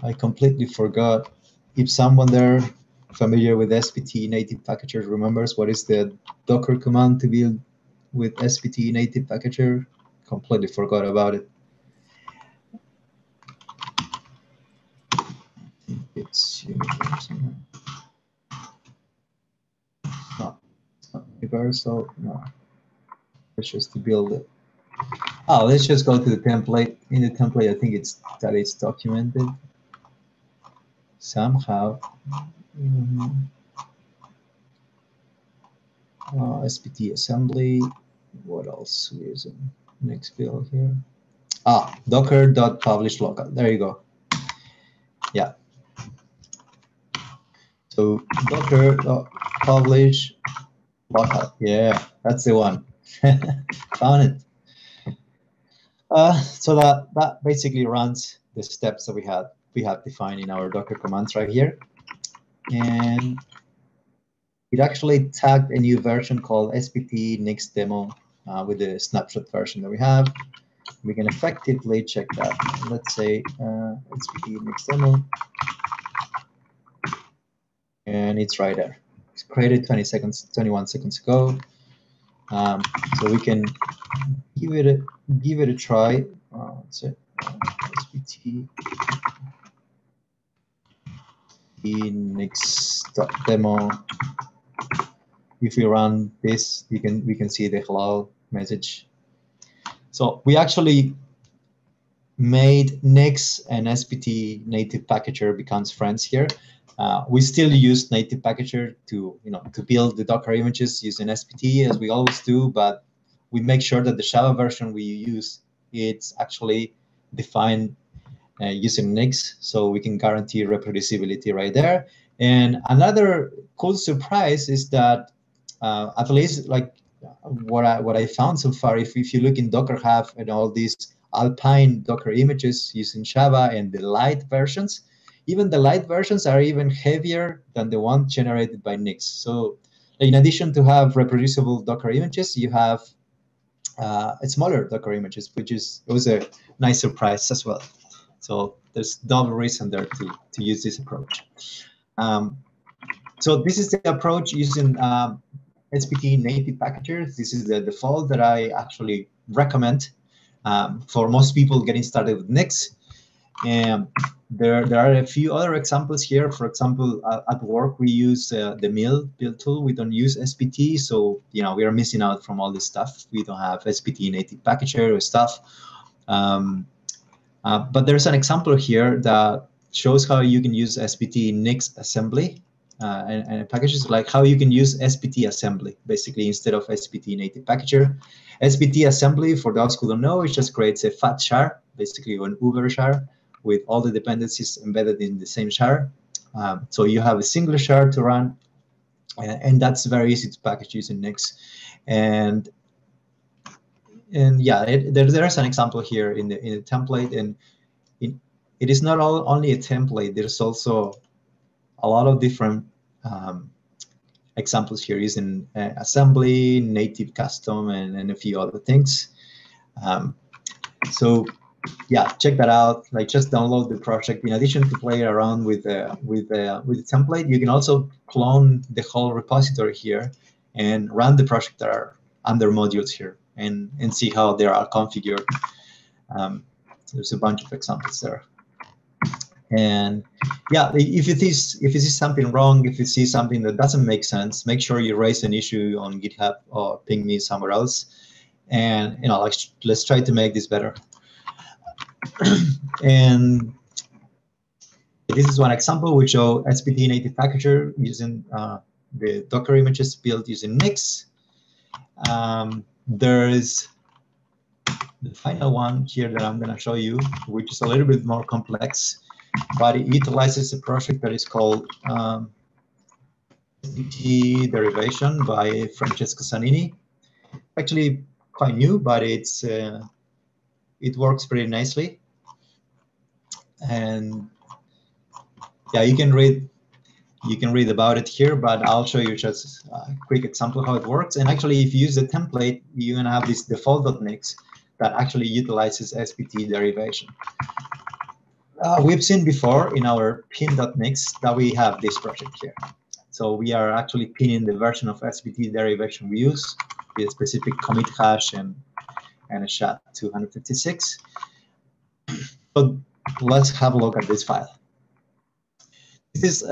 I completely forgot. If someone there familiar with SPT native packager remembers what is the Docker command to build with SPT native packager, completely forgot about it. It's universal. No, it's not universal. No, it's just to build it. Oh, let's just go to the template. In the template, I think it's documented somehow. SPT assembly. What else we using? Next build here. Docker.publish local. There you go. Yeah. So docker.publish local. Yeah, that's the one. Found it. So that basically runs the steps that we have defined in our Docker commands right here. And it actually tagged a new version called SPT Nix demo with the snapshot version that we have. We can effectively check that. Let's say SPT Nix demo, and it's right there. It's created 21 seconds ago. So we can give it a try. Let's say SPT Nix.demo. If we run this, we can see the hello message. So we actually made Nix and SPT native packager becomes friends here. We still use native packager to build the Docker images using SPT as we always do, but we make sure that the Java version we use, it's actually defined using Nix, so we can guarantee reproducibility right there. And another cool surprise is that at least like what I found so far, if you look in Docker Hub and all these Alpine Docker images using Java and the light versions, even the light versions are even heavier than the one generated by Nix. So in addition to have reproducible Docker images, you have smaller Docker images, which was a nice surprise as well. So there's double reason there to use this approach. So this is the approach using SPT native packagers. This is the default that I actually recommend for most people getting started with Nix. And there are a few other examples here. For example, at work, we use the mill build tool. We don't use SPT, so we are missing out from all this stuff. We don't have SPT native packager or stuff. But there's an example here that shows how you can use SPT Nix assembly and packages, like how you can use SPT assembly, basically, instead of SPT native packager. SPT assembly, for those who don't know, it just creates a fat char, basically an Uber char, with all the dependencies embedded in the same char. So you have a single char to run, and that's very easy to package using Nix. And yeah, there's an example here in the template, and it is not only a template. There's also a lot of different examples here using assembly, native custom, and a few other things. So yeah, check that out. Like, just download the project. In addition to play around with the template, you can also clone the whole repository here and run the project that are under modules here and see how they are configured. There's a bunch of examples there. And yeah, if you see something wrong, if you see something that doesn't make sense, make sure you raise an issue on GitHub or ping me somewhere else. And let's try to make this better. And this is one example. We show SPT native packager using the Docker images built using Nix. There's the final one here that I'm going to show you, which is a little bit more complex, but it utilizes a project that is called SPT Derivation by Francesco Zanini. Actually, quite new, but it works pretty nicely. And yeah, you can read about it here, but I'll show you just a quick example of how it works. And actually, if you use the template, you're going to have this default.nix that actually utilizes SPT derivation. We've seen before in our pin.nix that we have this project here. So we are actually pinning the version of SPT derivation we use with a specific commit hash and a SHA-256. So let's have a look at this file. This is,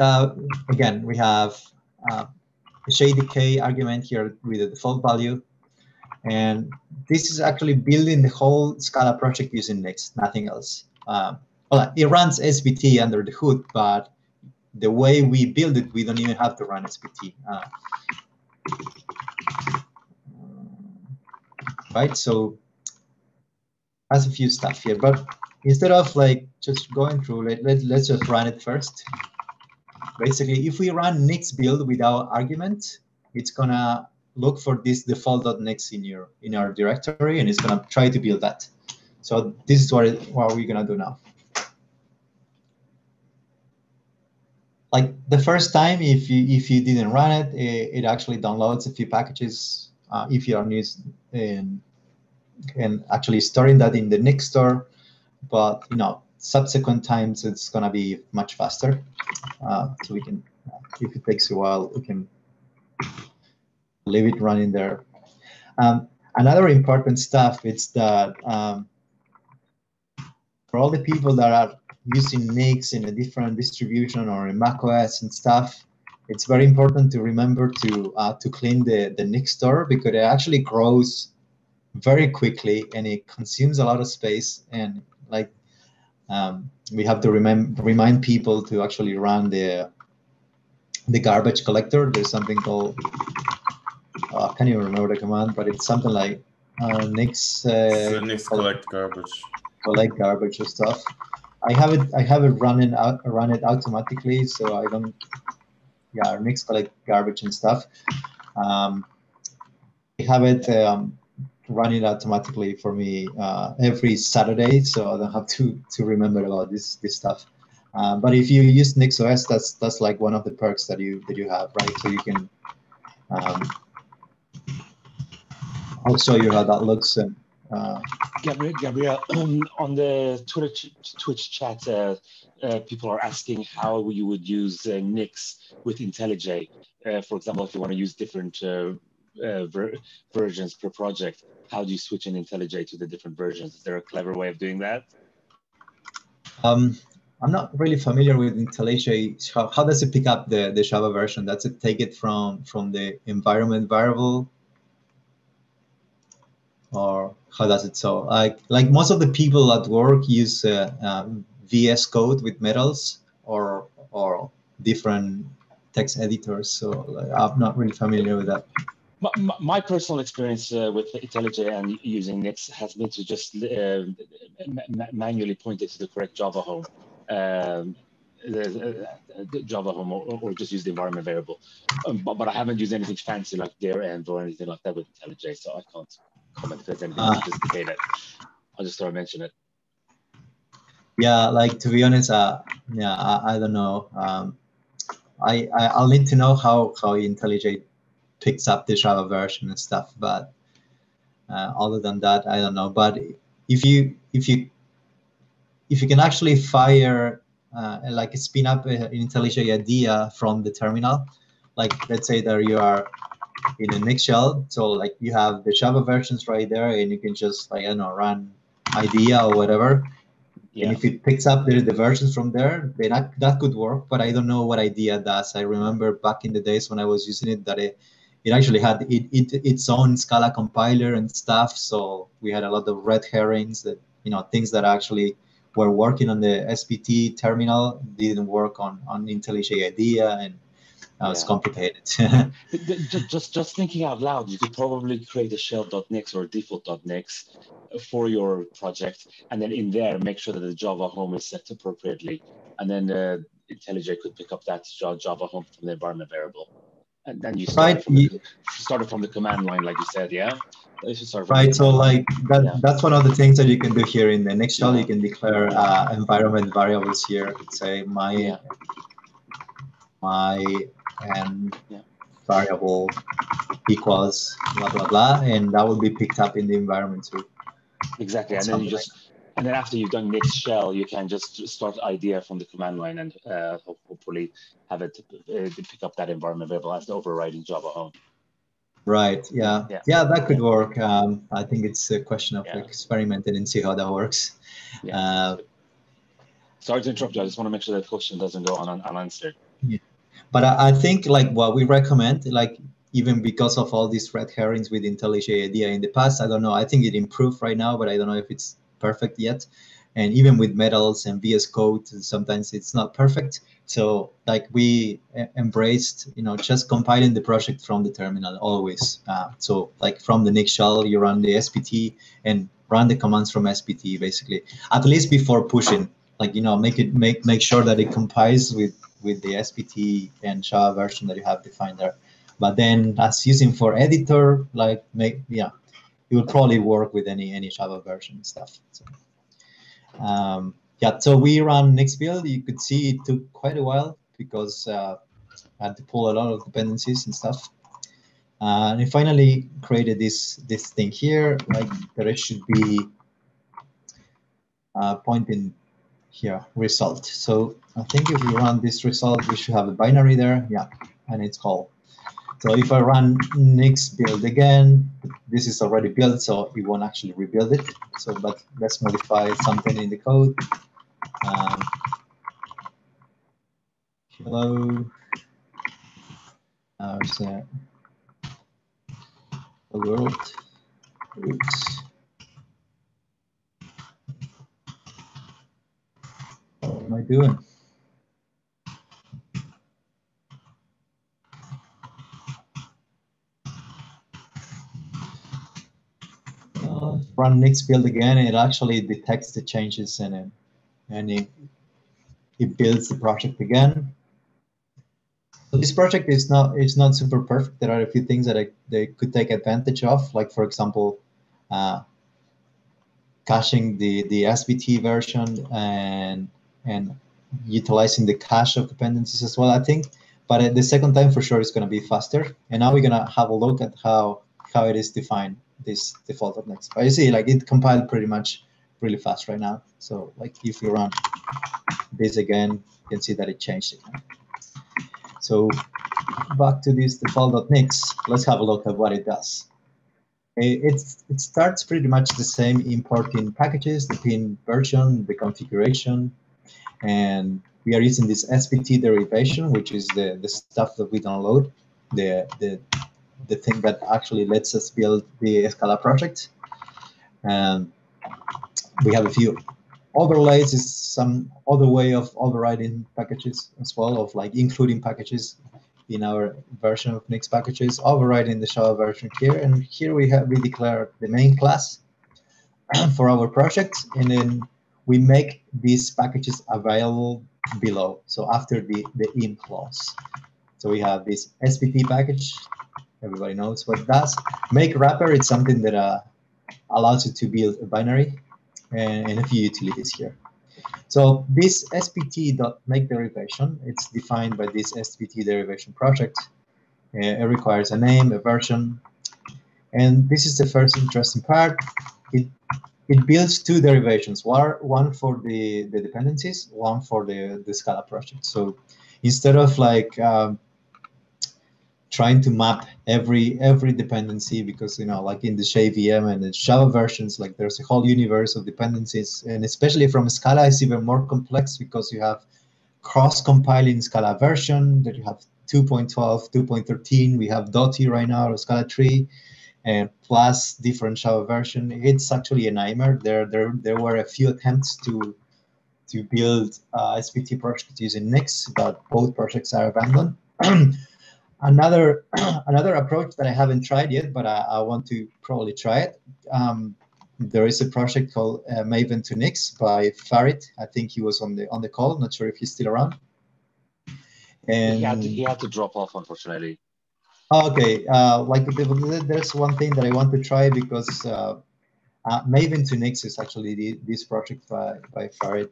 again, we have a JDK argument here with the default value. And this is actually building the whole Scala project using Nix, nothing else. Well, it runs SPT under the hood, but the way we build it, we don't even have to run SPT. Right, so has a few stuff here, but instead of like just going through it, let's just run it first. Basically, if we run Nix build without argument, it's gonna look for this default.nix in our directory, and it's gonna try to build that. So this is what we're gonna do now. Like the first time, if you didn't run it, it actually downloads a few packages if you are new and actually storing that in the Nix store, but subsequent times it's gonna be much faster. So we can, if it takes a while, we can leave it running there. Another important stuff is that for all the people that are using Nix in a different distribution or in macOS and stuff, it's very important to remember to clean the Nix store, because it actually grows very quickly and it consumes a lot of space. And like we have to remind people to actually run the garbage collector. There's something called I can't even remember the command, but it's something like Nix Nix collect garbage. Collect garbage or stuff. I have it run it automatically, so I don't. Yeah, Nix collect garbage and stuff. I have it run it automatically for me every Saturday, so I don't have to remember about this stuff. But if you use NixOS, that's like one of the perks that you have, right? So you can. I'll show you how that looks. And Gabriel, on the Twitch chat, people are asking how you would use Nix with IntelliJ. For example, if you want to use different versions per project, how do you switch in IntelliJ to the different versions? Is there a clever way of doing that? I'm not really familiar with IntelliJ. How does it pick up the Java version? Does it take it from the environment variable? Or how does it so? Like most of the people at work use VS Code with metals or different text editors. So I'm not really familiar with that. My personal experience with IntelliJ and using Nix has been to just manually point it to the correct Java home. Java home, or just use the environment variable. But I haven't used anything fancy like their end or anything like that with IntelliJ, so I can't comment if there's anything sophisticated. I'll just throw a mention it. Yeah, like to be honest, yeah, I don't know. I'll need to know how IntelliJ picks up the Java version and stuff, but other than that, I don't know. But if you can actually fire like spin up an IntelliJ idea from the terminal, like let's say that you are in a Nix shell, so like you have the Java versions right there, and you can just like I don't know run idea or whatever. Yeah. And if it picks up the versions from there, then that could work. But I don't know what idea does. I remember back in the days when I was using it that it actually had its own Scala compiler and stuff. So we had a lot of red herrings that things that actually were working on the SPT terminal didn't work on IntelliJ IDEA, and it's complicated. just thinking out loud, you could probably create a shell.nix or a default.nix for your project, and then in there make sure that the Java home is set appropriately, and then IntelliJ could pick up that Java home from the environment variable, and then you start from the command line, like you said, yeah. Right. So like that's one of the things that you can do here in the Nix shell. You can declare environment variables here. Say my and variable equals blah blah blah, and that will be picked up in the environment too. Exactly, and then and then after you've done Nix shell, you can just start idea from the command line and hopefully have it pick up that environment variable as the overriding Java home. Right. Yeah. That could work. I think it's a question of experimenting and see how that works. Sorry to interrupt you. I just want to make sure that question doesn't go unanswered. Yeah. But I think like what we recommend, like even because of all these red herrings with IntelliJ IDEA in the past, I don't know. I think it improved right now, but I don't know if it's perfect yet. And even with metals and VS Code, sometimes it's not perfect. So like we embraced, just compiling the project from the terminal always. So like from the Nix shell, you run the SPT and run the commands from SPT basically, at least before pushing. Like make sure that it compiles with the SPT and Java version that you have defined there. But then as using for editor, like it will probably work with any Java version and stuff. So, so we run Nix build. You could see it took quite a while because I had to pull a lot of dependencies and stuff. And it finally created this thing here, like that it should be pointing here, result. So I think if we run this result, we should have a binary there. Yeah, and it's called. So if I run Nix build again, this is already built, so it won't actually rebuild it. So, but let's modify something in the code. Hello. There's a world. Oops. What am I doing? Run Nix build again, and it actually detects the changes in it, and it builds the project again. So this project is not super perfect. There are a few things that they could take advantage of, like for example, caching the SVT version and utilizing the cache of dependencies as well, I think. But at the second time, for sure, it's going to be faster. And now we're going to have a look at how it is defined, this default of Nexus. But you see, like it compiled pretty much really fast right now. So like if you run this again, you can see that it changed again. So back to this default.nix, let's have a look at what it does. It starts pretty much the same, importing packages, the pin version, the configuration, and we are using this SVT derivation, which is the stuff that we download, the thing that actually lets us build the Scala project. And we have a few overlays, is some other way of overriding packages as well, of like including packages in our version of Nix packages, overriding the Java version here. And here we declare the main class for our project, and then we make these packages available below. So after the in clause. So we have this SVT package. Everybody knows what it does. Make wrapper, it's something that allows you to build a binary and a few utilities here. So this SVT.make derivation, it's defined by this SVT derivation project. It requires a name, a version, and this is the first interesting part. It builds two derivations, one for the dependencies, one for the Scala project. So instead of like trying to map every dependency, because like in the JVM and the Java versions, like there's a whole universe of dependencies, and especially from Scala it's even more complex because you have cross-compiling Scala version, that you have 2.12, 2.13, we have Dotty right now, or Scala 3, and plus different Java version. It's actually a nightmare. There were a few attempts to build SVT projects using Nix, but both projects are abandoned. Another approach that I haven't tried yet, but I want to probably try it. There is a project called Maven to Nix by Farid. I think he was on the call. I'm not sure if he's still around. And he had to drop off, unfortunately. Okay, like there's one thing that I want to try, because Maven to Nix is actually this project by Farid.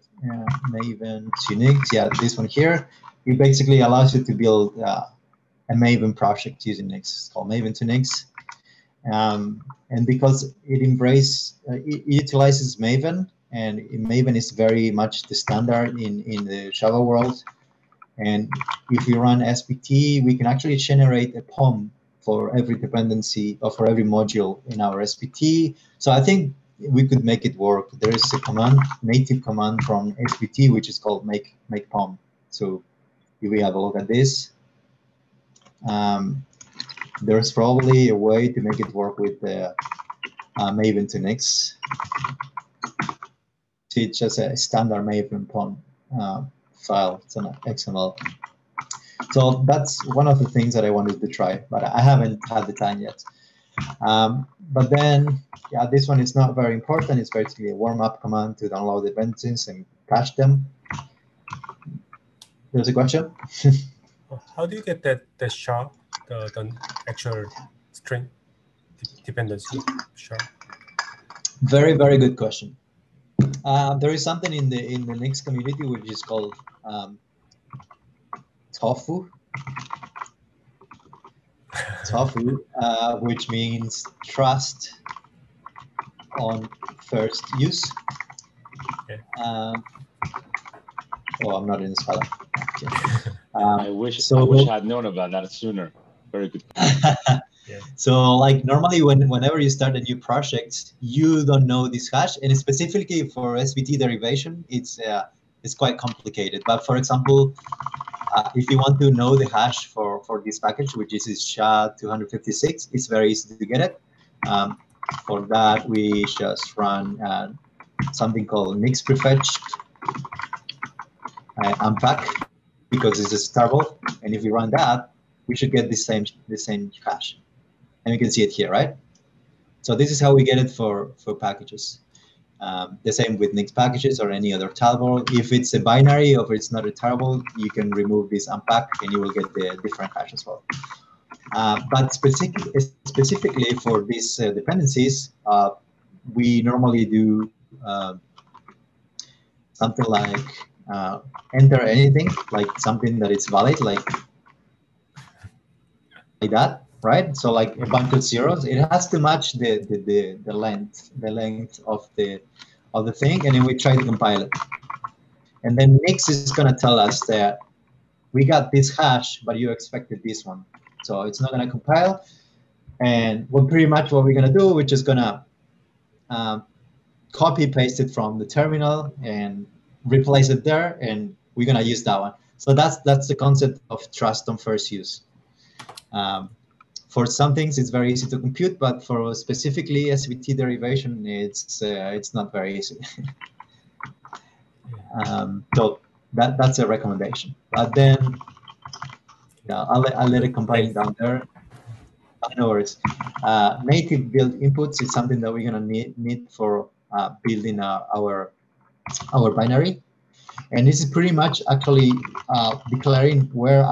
Maven to Nix, yeah, this one here. It basically allows you to build a Maven project using Nix. It's called Maven to Nix. And because it utilizes Maven, and Maven is very much the standard in the Java world. And if we run SVT, we can actually generate a POM for every dependency or for every module in our SVT. So I think we could make it work. There is a command, native command from SVT, which is called make POM. So if we have a look at this, there's probably a way to make it work with the Maven to Nix. See, it's just a standard Maven POM file. It's an XML. So that's one of the things that I wanted to try, but I haven't had the time yet. But then, yeah, this one is not very important. It's basically a warm-up command to download dependencies and cache them. There's a question? How do you get that sharp, the actual string dependency sharp? Very, very good question. There is something in the Nix community which is called tofu. TOFU, which means trust on first use. Okay. Oh, I'm not in Scala. Okay. I wish I had known about that sooner. Very good. Yeah. So like normally whenever you start a new project, you don't know this hash, and specifically for SVT derivation, it's quite complicated. But for example, if you want to know the hash for this package, which is SHA-256, it's very easy to get it. For that, we just run something called Nix prefetched unpack, because it's a stable, and if we run that, we should get the same hash. And you can see it here, right? So this is how we get it for packages. The same with Nix packages or any other table. If it's a binary or if it's not a table, you can remove this unpack and you will get the different hash as well. But specifically for these dependencies, we normally do something like enter anything, like something that is valid, like that. Right, so like a bunch of zeros, it has to match the length of the thing, and then we try to compile it. And then Nix is gonna tell us that we got this hash, but you expected this one, so it's not gonna compile. And pretty much what we're gonna do, we're just gonna copy paste it from the terminal and replace it there, and we're gonna use that one. So that's the concept of trust on first use. For some things, it's very easy to compute, but for specifically SVT derivation, it's not very easy. So that's a recommendation. But then, yeah, I'll let it compile down there. No worries. Native build inputs is something that we're gonna need for building our binary, and this is pretty much actually declaring where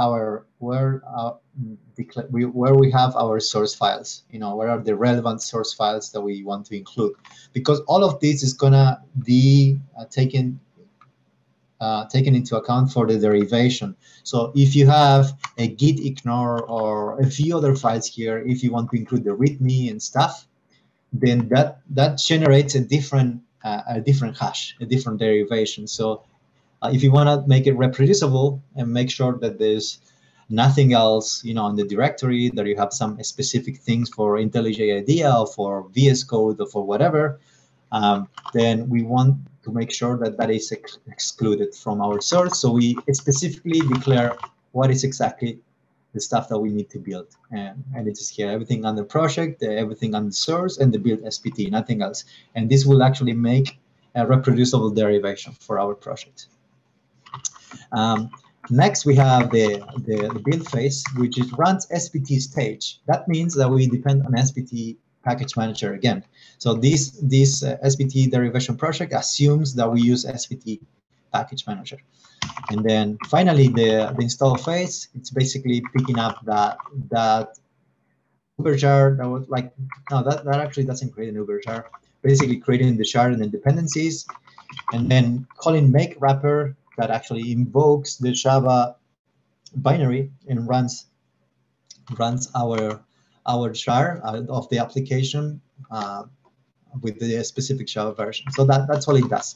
we have our source files. You know, where are the relevant source files that we want to include, because all of this is gonna be taken into account for the derivation. So if you have a git ignore or a few other files here, if you want to include the README and stuff, then that generates a different hash, a different derivation. So if you want to make it reproducible and make sure that there's nothing else, you know, in the directory, that you have some specific things for IntelliJ IDEA or for VS Code or for whatever, then we want to make sure that is excluded from our source. So we specifically declare what is exactly the stuff that we need to build. And it is here, everything on the project, everything on the source, and the build SPT, nothing else. And this will actually make a reproducible derivation for our project. Next, we have the build phase, which is runs SPT stage. That means that we depend on SPT package manager again. So this SPT derivation project assumes that we use SPT package manager. And then finally, the install phase, it's basically picking up that Uber jar that was like, no, that actually doesn't create an Uber jar. Basically creating the shard and the dependencies, and then calling make wrapper that actually invokes the Java binary and runs our shard of the application with the specific Java version. So that's all it does.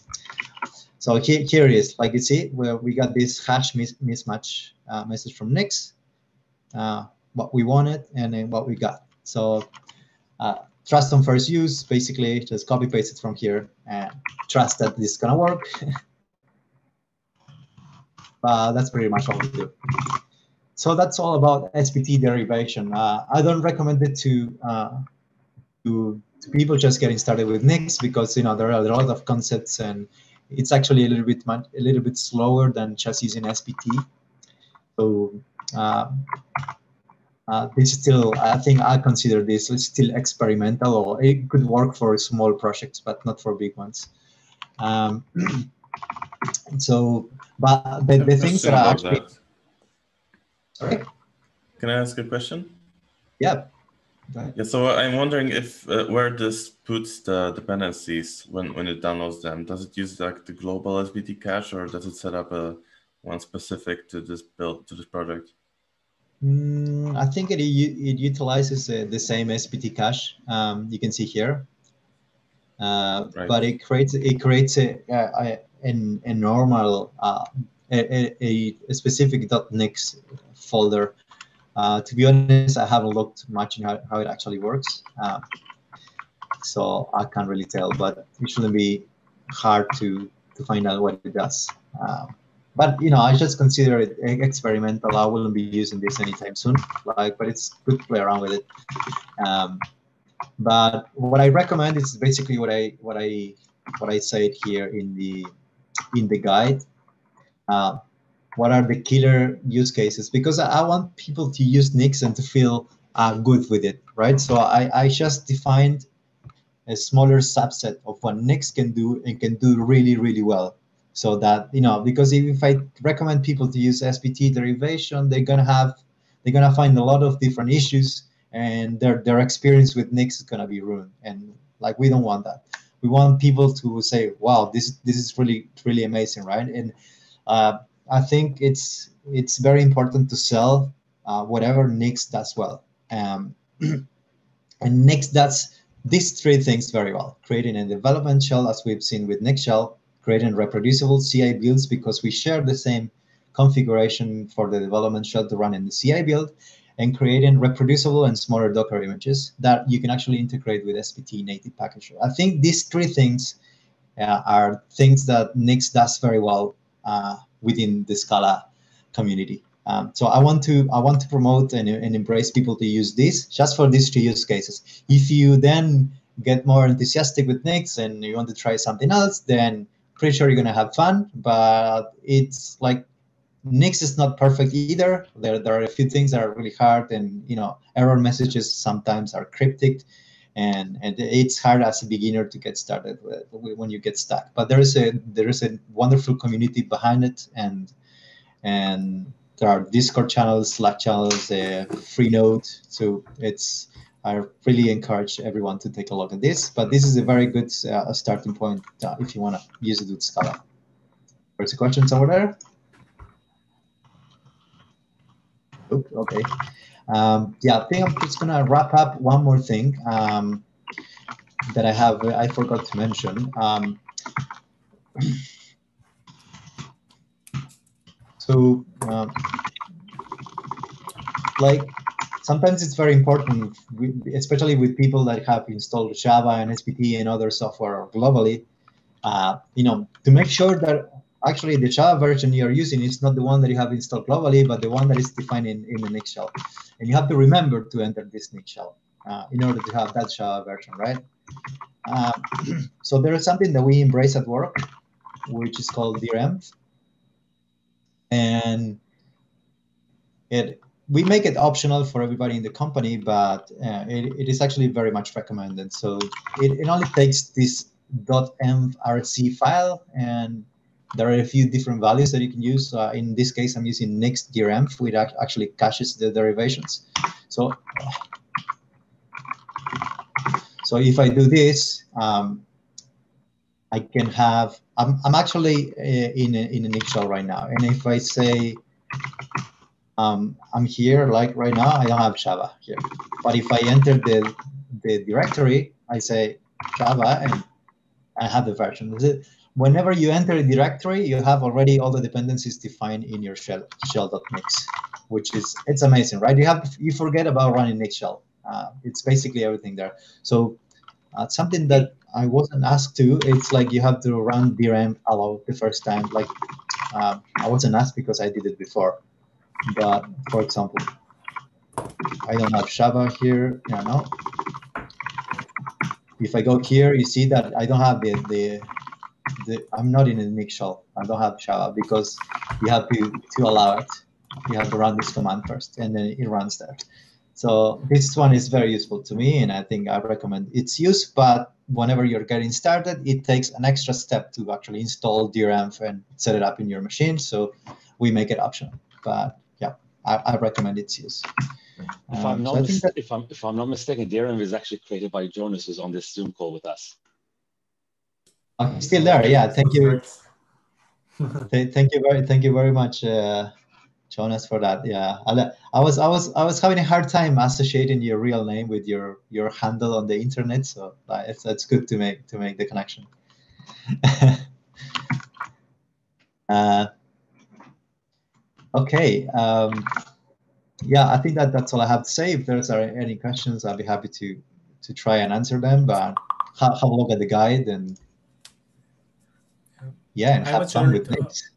So here it is, like you see, where we got this hash mismatch message from Nix, what we wanted, and then what we got. So trust on first use, basically just copy paste it from here and trust that this is gonna work. But that's pretty much all we do. So that's all about SPT derivation. I don't recommend it to people just getting started with Nix, because there are a lot of concepts, and it's actually a little bit slower than just using SPT. So this is still, I think I consider this still experimental, or it could work for small projects, but not for big ones. So, but the things that are actually. Sorry? Can I ask a question? Yeah. Yeah, so I'm wondering if where this puts the dependencies when it downloads them. Does it use like the global SVT cache, or does it set up one specific to this build, to this project? I think it utilizes the same SPT cache you can see here, Right. but it creates a normal a specific .nix folder. To be honest, I haven't looked much in how it actually works, so I can't really tell. But it shouldn't be hard to find out what it does. But I just consider it experimental. I wouldn't be using this anytime soon. But it's good to play around with it. But what I recommend is basically what I said here in the guide. What are the killer use cases? Because I want people to use Nix and to feel good with it, right? So I just defined a smaller subset of what Nix can do and can do really, really well. So that, because if I recommend people to use SPT derivation, they're gonna find a lot of different issues, and their experience with Nix is gonna be ruined. And we don't want that. We want people to say, wow, this is really, really amazing, right? And I think it's very important to sell whatever Nix does well. And Nix does these three things very well: creating a development shell, as we've seen with Nix shell, creating reproducible CI builds, because we share the same configuration for the development shell to run in the CI build, and creating reproducible and smaller Docker images that you can actually integrate with SPT native package. I think these three things are things that Nix does very well within the Scala community. So I want to promote and embrace people to use this just for these two use cases. If you then get more enthusiastic with Nix and you want to try something else, then pretty sure you're going to have fun. But it's Nix is not perfect either. There are a few things that are really hard, and error messages sometimes are cryptic, and it's hard as a beginner to get started when you get stuck. But there is a wonderful community behind it, and there are Discord channels, Slack channels, free node. So I really encourage everyone to take a look at this. But this is a very good starting point if you want to use it with Scala. There's a question somewhere there. Oops, okay. Yeah, I think I'm just gonna wrap up one more thing that I forgot to mention. So, sometimes it's very important, especially with people that have installed Java and SPT and other software globally, to make sure that actually the Java version you're using is not the one that you have installed globally, but the one that is defined in the Nix shell. And you have to remember to enter this Nix shell in order to have that Java version, right? So there is something that we embrace at work, which is called DRM. And we make it optional for everybody in the company, but it is actually very much recommended. So it only takes this .env.rc file, and there are a few different values that you can use. In this case, I'm using Nix DRM, which actually caches the derivations. So if I do this, I can have, I'm actually in a Nix shell right now. And if I say, I'm here, right now, I don't have Java here. But if I enter the directory, I say Java, and I have the version. Whenever you enter a directory, you have already all the dependencies defined in your shell.nix, which it's amazing, right? You forget about running Nix shell. It's basically everything there. So something that I wasn't asked to, it's you have to run DRM allow the first time. I wasn't asked because I did it before. But for example, I don't have Java here. No. If I go here, you see that I don't have I'm not in a Nix shell. I don't have Java because you have to allow it. You have to run this command first, and then it runs there. So this one is very useful to me, and I think I recommend its use. But whenever you're getting started, it takes an extra step to actually install DRM and set it up in your machine. So we make it optional. But yeah, I recommend its use. If I'm not mistaken, DRM is actually created by Jonas, who's on this Zoom call with us. He's still there. Yeah, thank you. Thank you very much, Jonas for that. Yeah, I was having a hard time associating your real name with your handle on the internet, so that's good to make the connection. Okay. Yeah, I think that's all I have to say. If there's any questions, I'll be happy to try and answer them. But have a look at the guide and yeah, and have fun with Nix.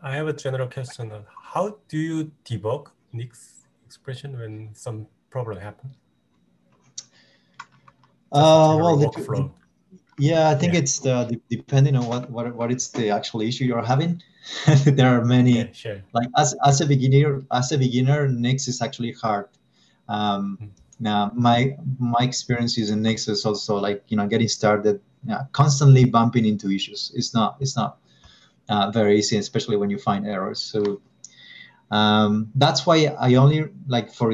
I have a general question. How do you debug Nix expression when some problem happens? Well, workflow. Yeah, I think it's depending on what it's the actual issue you're having. There are many. Yeah, sure. Like as a beginner, Nix is actually hard. Now my experience using Nix is also like getting started, constantly bumping into issues. It's not very easy, especially when you find errors. So that's why I only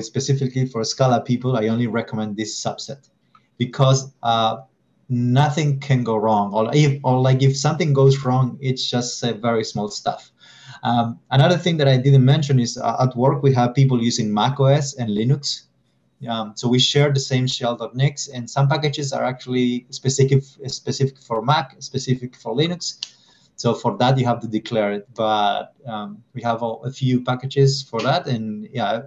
specifically for Scala people, I only recommend this subset, because nothing can go wrong, or if something goes wrong, it's just very small stuff. Another thing that I didn't mention is at work we have people using Mac OS and Linux. So we share the same shell.nix, and some packages are actually specific for Mac, specific for Linux. So for that, you have to declare it. But we have a few packages for that. And yeah,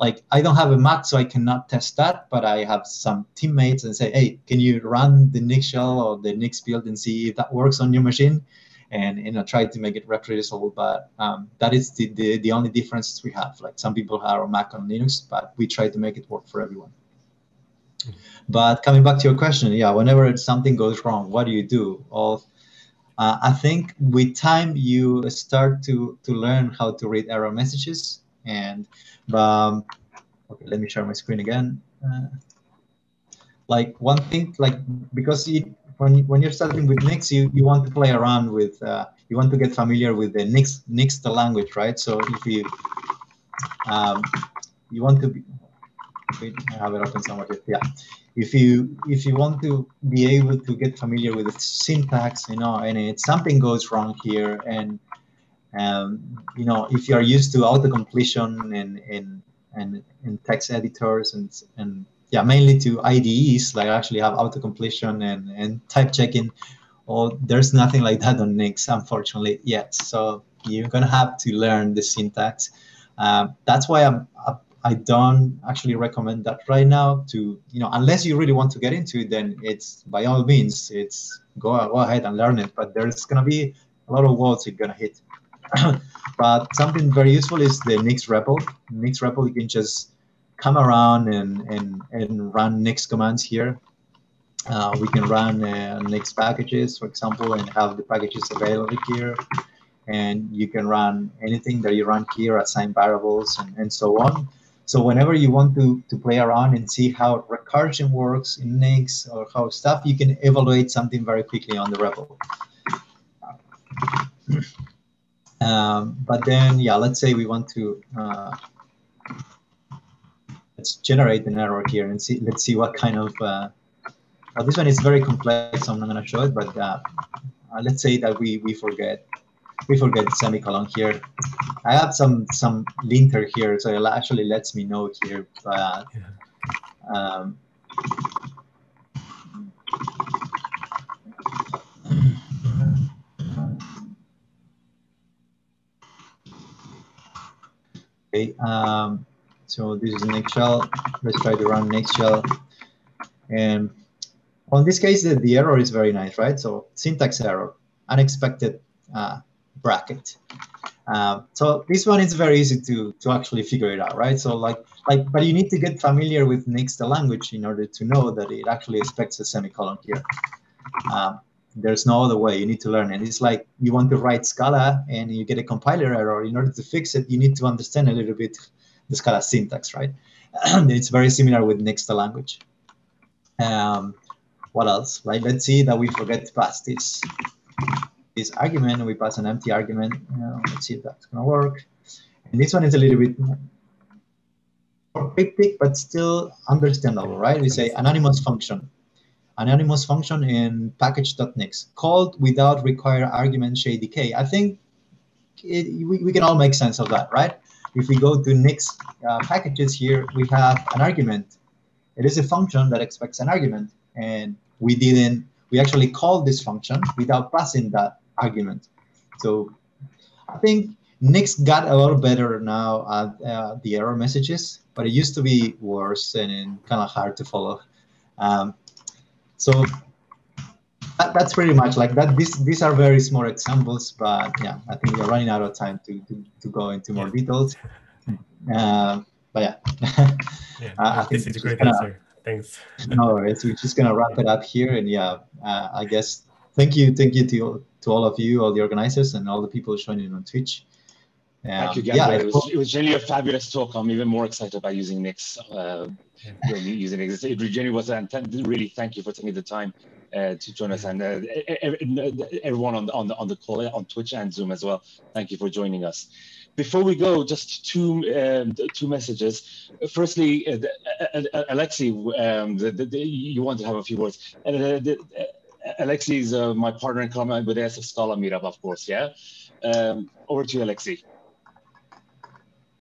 I don't have a Mac, so I cannot test that. But I have some teammates and say, hey, can you run the Nix shell or the Nix build and see if that works on your machine? And try to make it reproducible. But that is the only difference we have. Like some people are on Mac and Linux, but we try to make it work for everyone. But coming back to your question, yeah, whenever something goes wrong, what do you do? I think with time you start to learn how to read error messages. And okay, let me share my screen again. Like one thing, because when you're starting with Nix, you want to play around with, you want to get familiar with the Nix the language, right? So if you you want to be, okay, I have it open somewhere. Yeah. If you want to be able to get familiar with the syntax, and if something goes wrong here, and if you are used to autocompletion and text editors and yeah, mainly to IDEs, like actually have autocompletion and type checking, there's nothing like that on Nix, unfortunately, yet. So you're gonna have to learn the syntax. That's why I don't actually recommend that right now. To unless you really want to get into it, then it's by all means, it's go ahead and learn it. But there's gonna be a lot of walls you're gonna hit. But something very useful is the Nix REPL. Nix REPL, you can just come around and run Nix commands here. We can run Nix packages, for example, and have the packages available here. And you can run anything that you run here, assign variables and so on. So whenever you want to play around and see how recursion works in Nix or how stuff, you can evaluate something very quickly on the REPL. But then, yeah, let's say we want to let's generate an error here and see. Let's see what kind of. This one is very complex, so I'm not going to show it. But let's say that we forget semicolon here. I have some linter here, so it actually lets me know here. But okay, so this is Nix shell. Let's try to run Nix shell. And on this case, the error is very nice, right? So syntax error, unexpected bracket. So this one is very easy to actually figure it out, right? So but you need to get familiar with Nix the language in order to know that it actually expects a semicolon here. There's no other way. You need to learn it. It's like you want to write Scala and you get a compiler error. In order to fix it, you need to understand a little bit the Scala syntax, right? It's very similar with Nix the language. What else? Right? Let's see that we forget to pass this argument, and we pass an empty argument. Let's see if that's going to work. And this one is a little bit more cryptic, but still understandable, right? We say anonymous function in package.nix called without require argument JDK. I think we can all make sense of that, right? if we go to Nix packages here, we have an argument. It is a function that expects an argument, and we actually called this function without passing that argument. So I think Nix got a lot better now at the error messages, but it used to be worse and kind of hard to follow. So that's pretty much like that. These are very small examples, but yeah, I think we're running out of time to go into more details. But yeah, I think this is a great answer. Thanks. No worries. We're just gonna wrap it up here, and yeah, I guess thank you to all of you, all the organizers, and all the people joining on Twitch. Thank you, Gabriel. Yeah, it was genuinely a fabulous talk. I'm even more excited about using Nix. Using Nix, it genuinely was. And really, thank you for taking the time to join us, and everyone on the call on Twitch and Zoom as well. Thank you for joining us. Before we go, just two messages. Firstly, Alexei, you want to have a few words. Alexei is my partner in crime with the SF Scala meetup, of course. Yeah. Over to you, Alexei.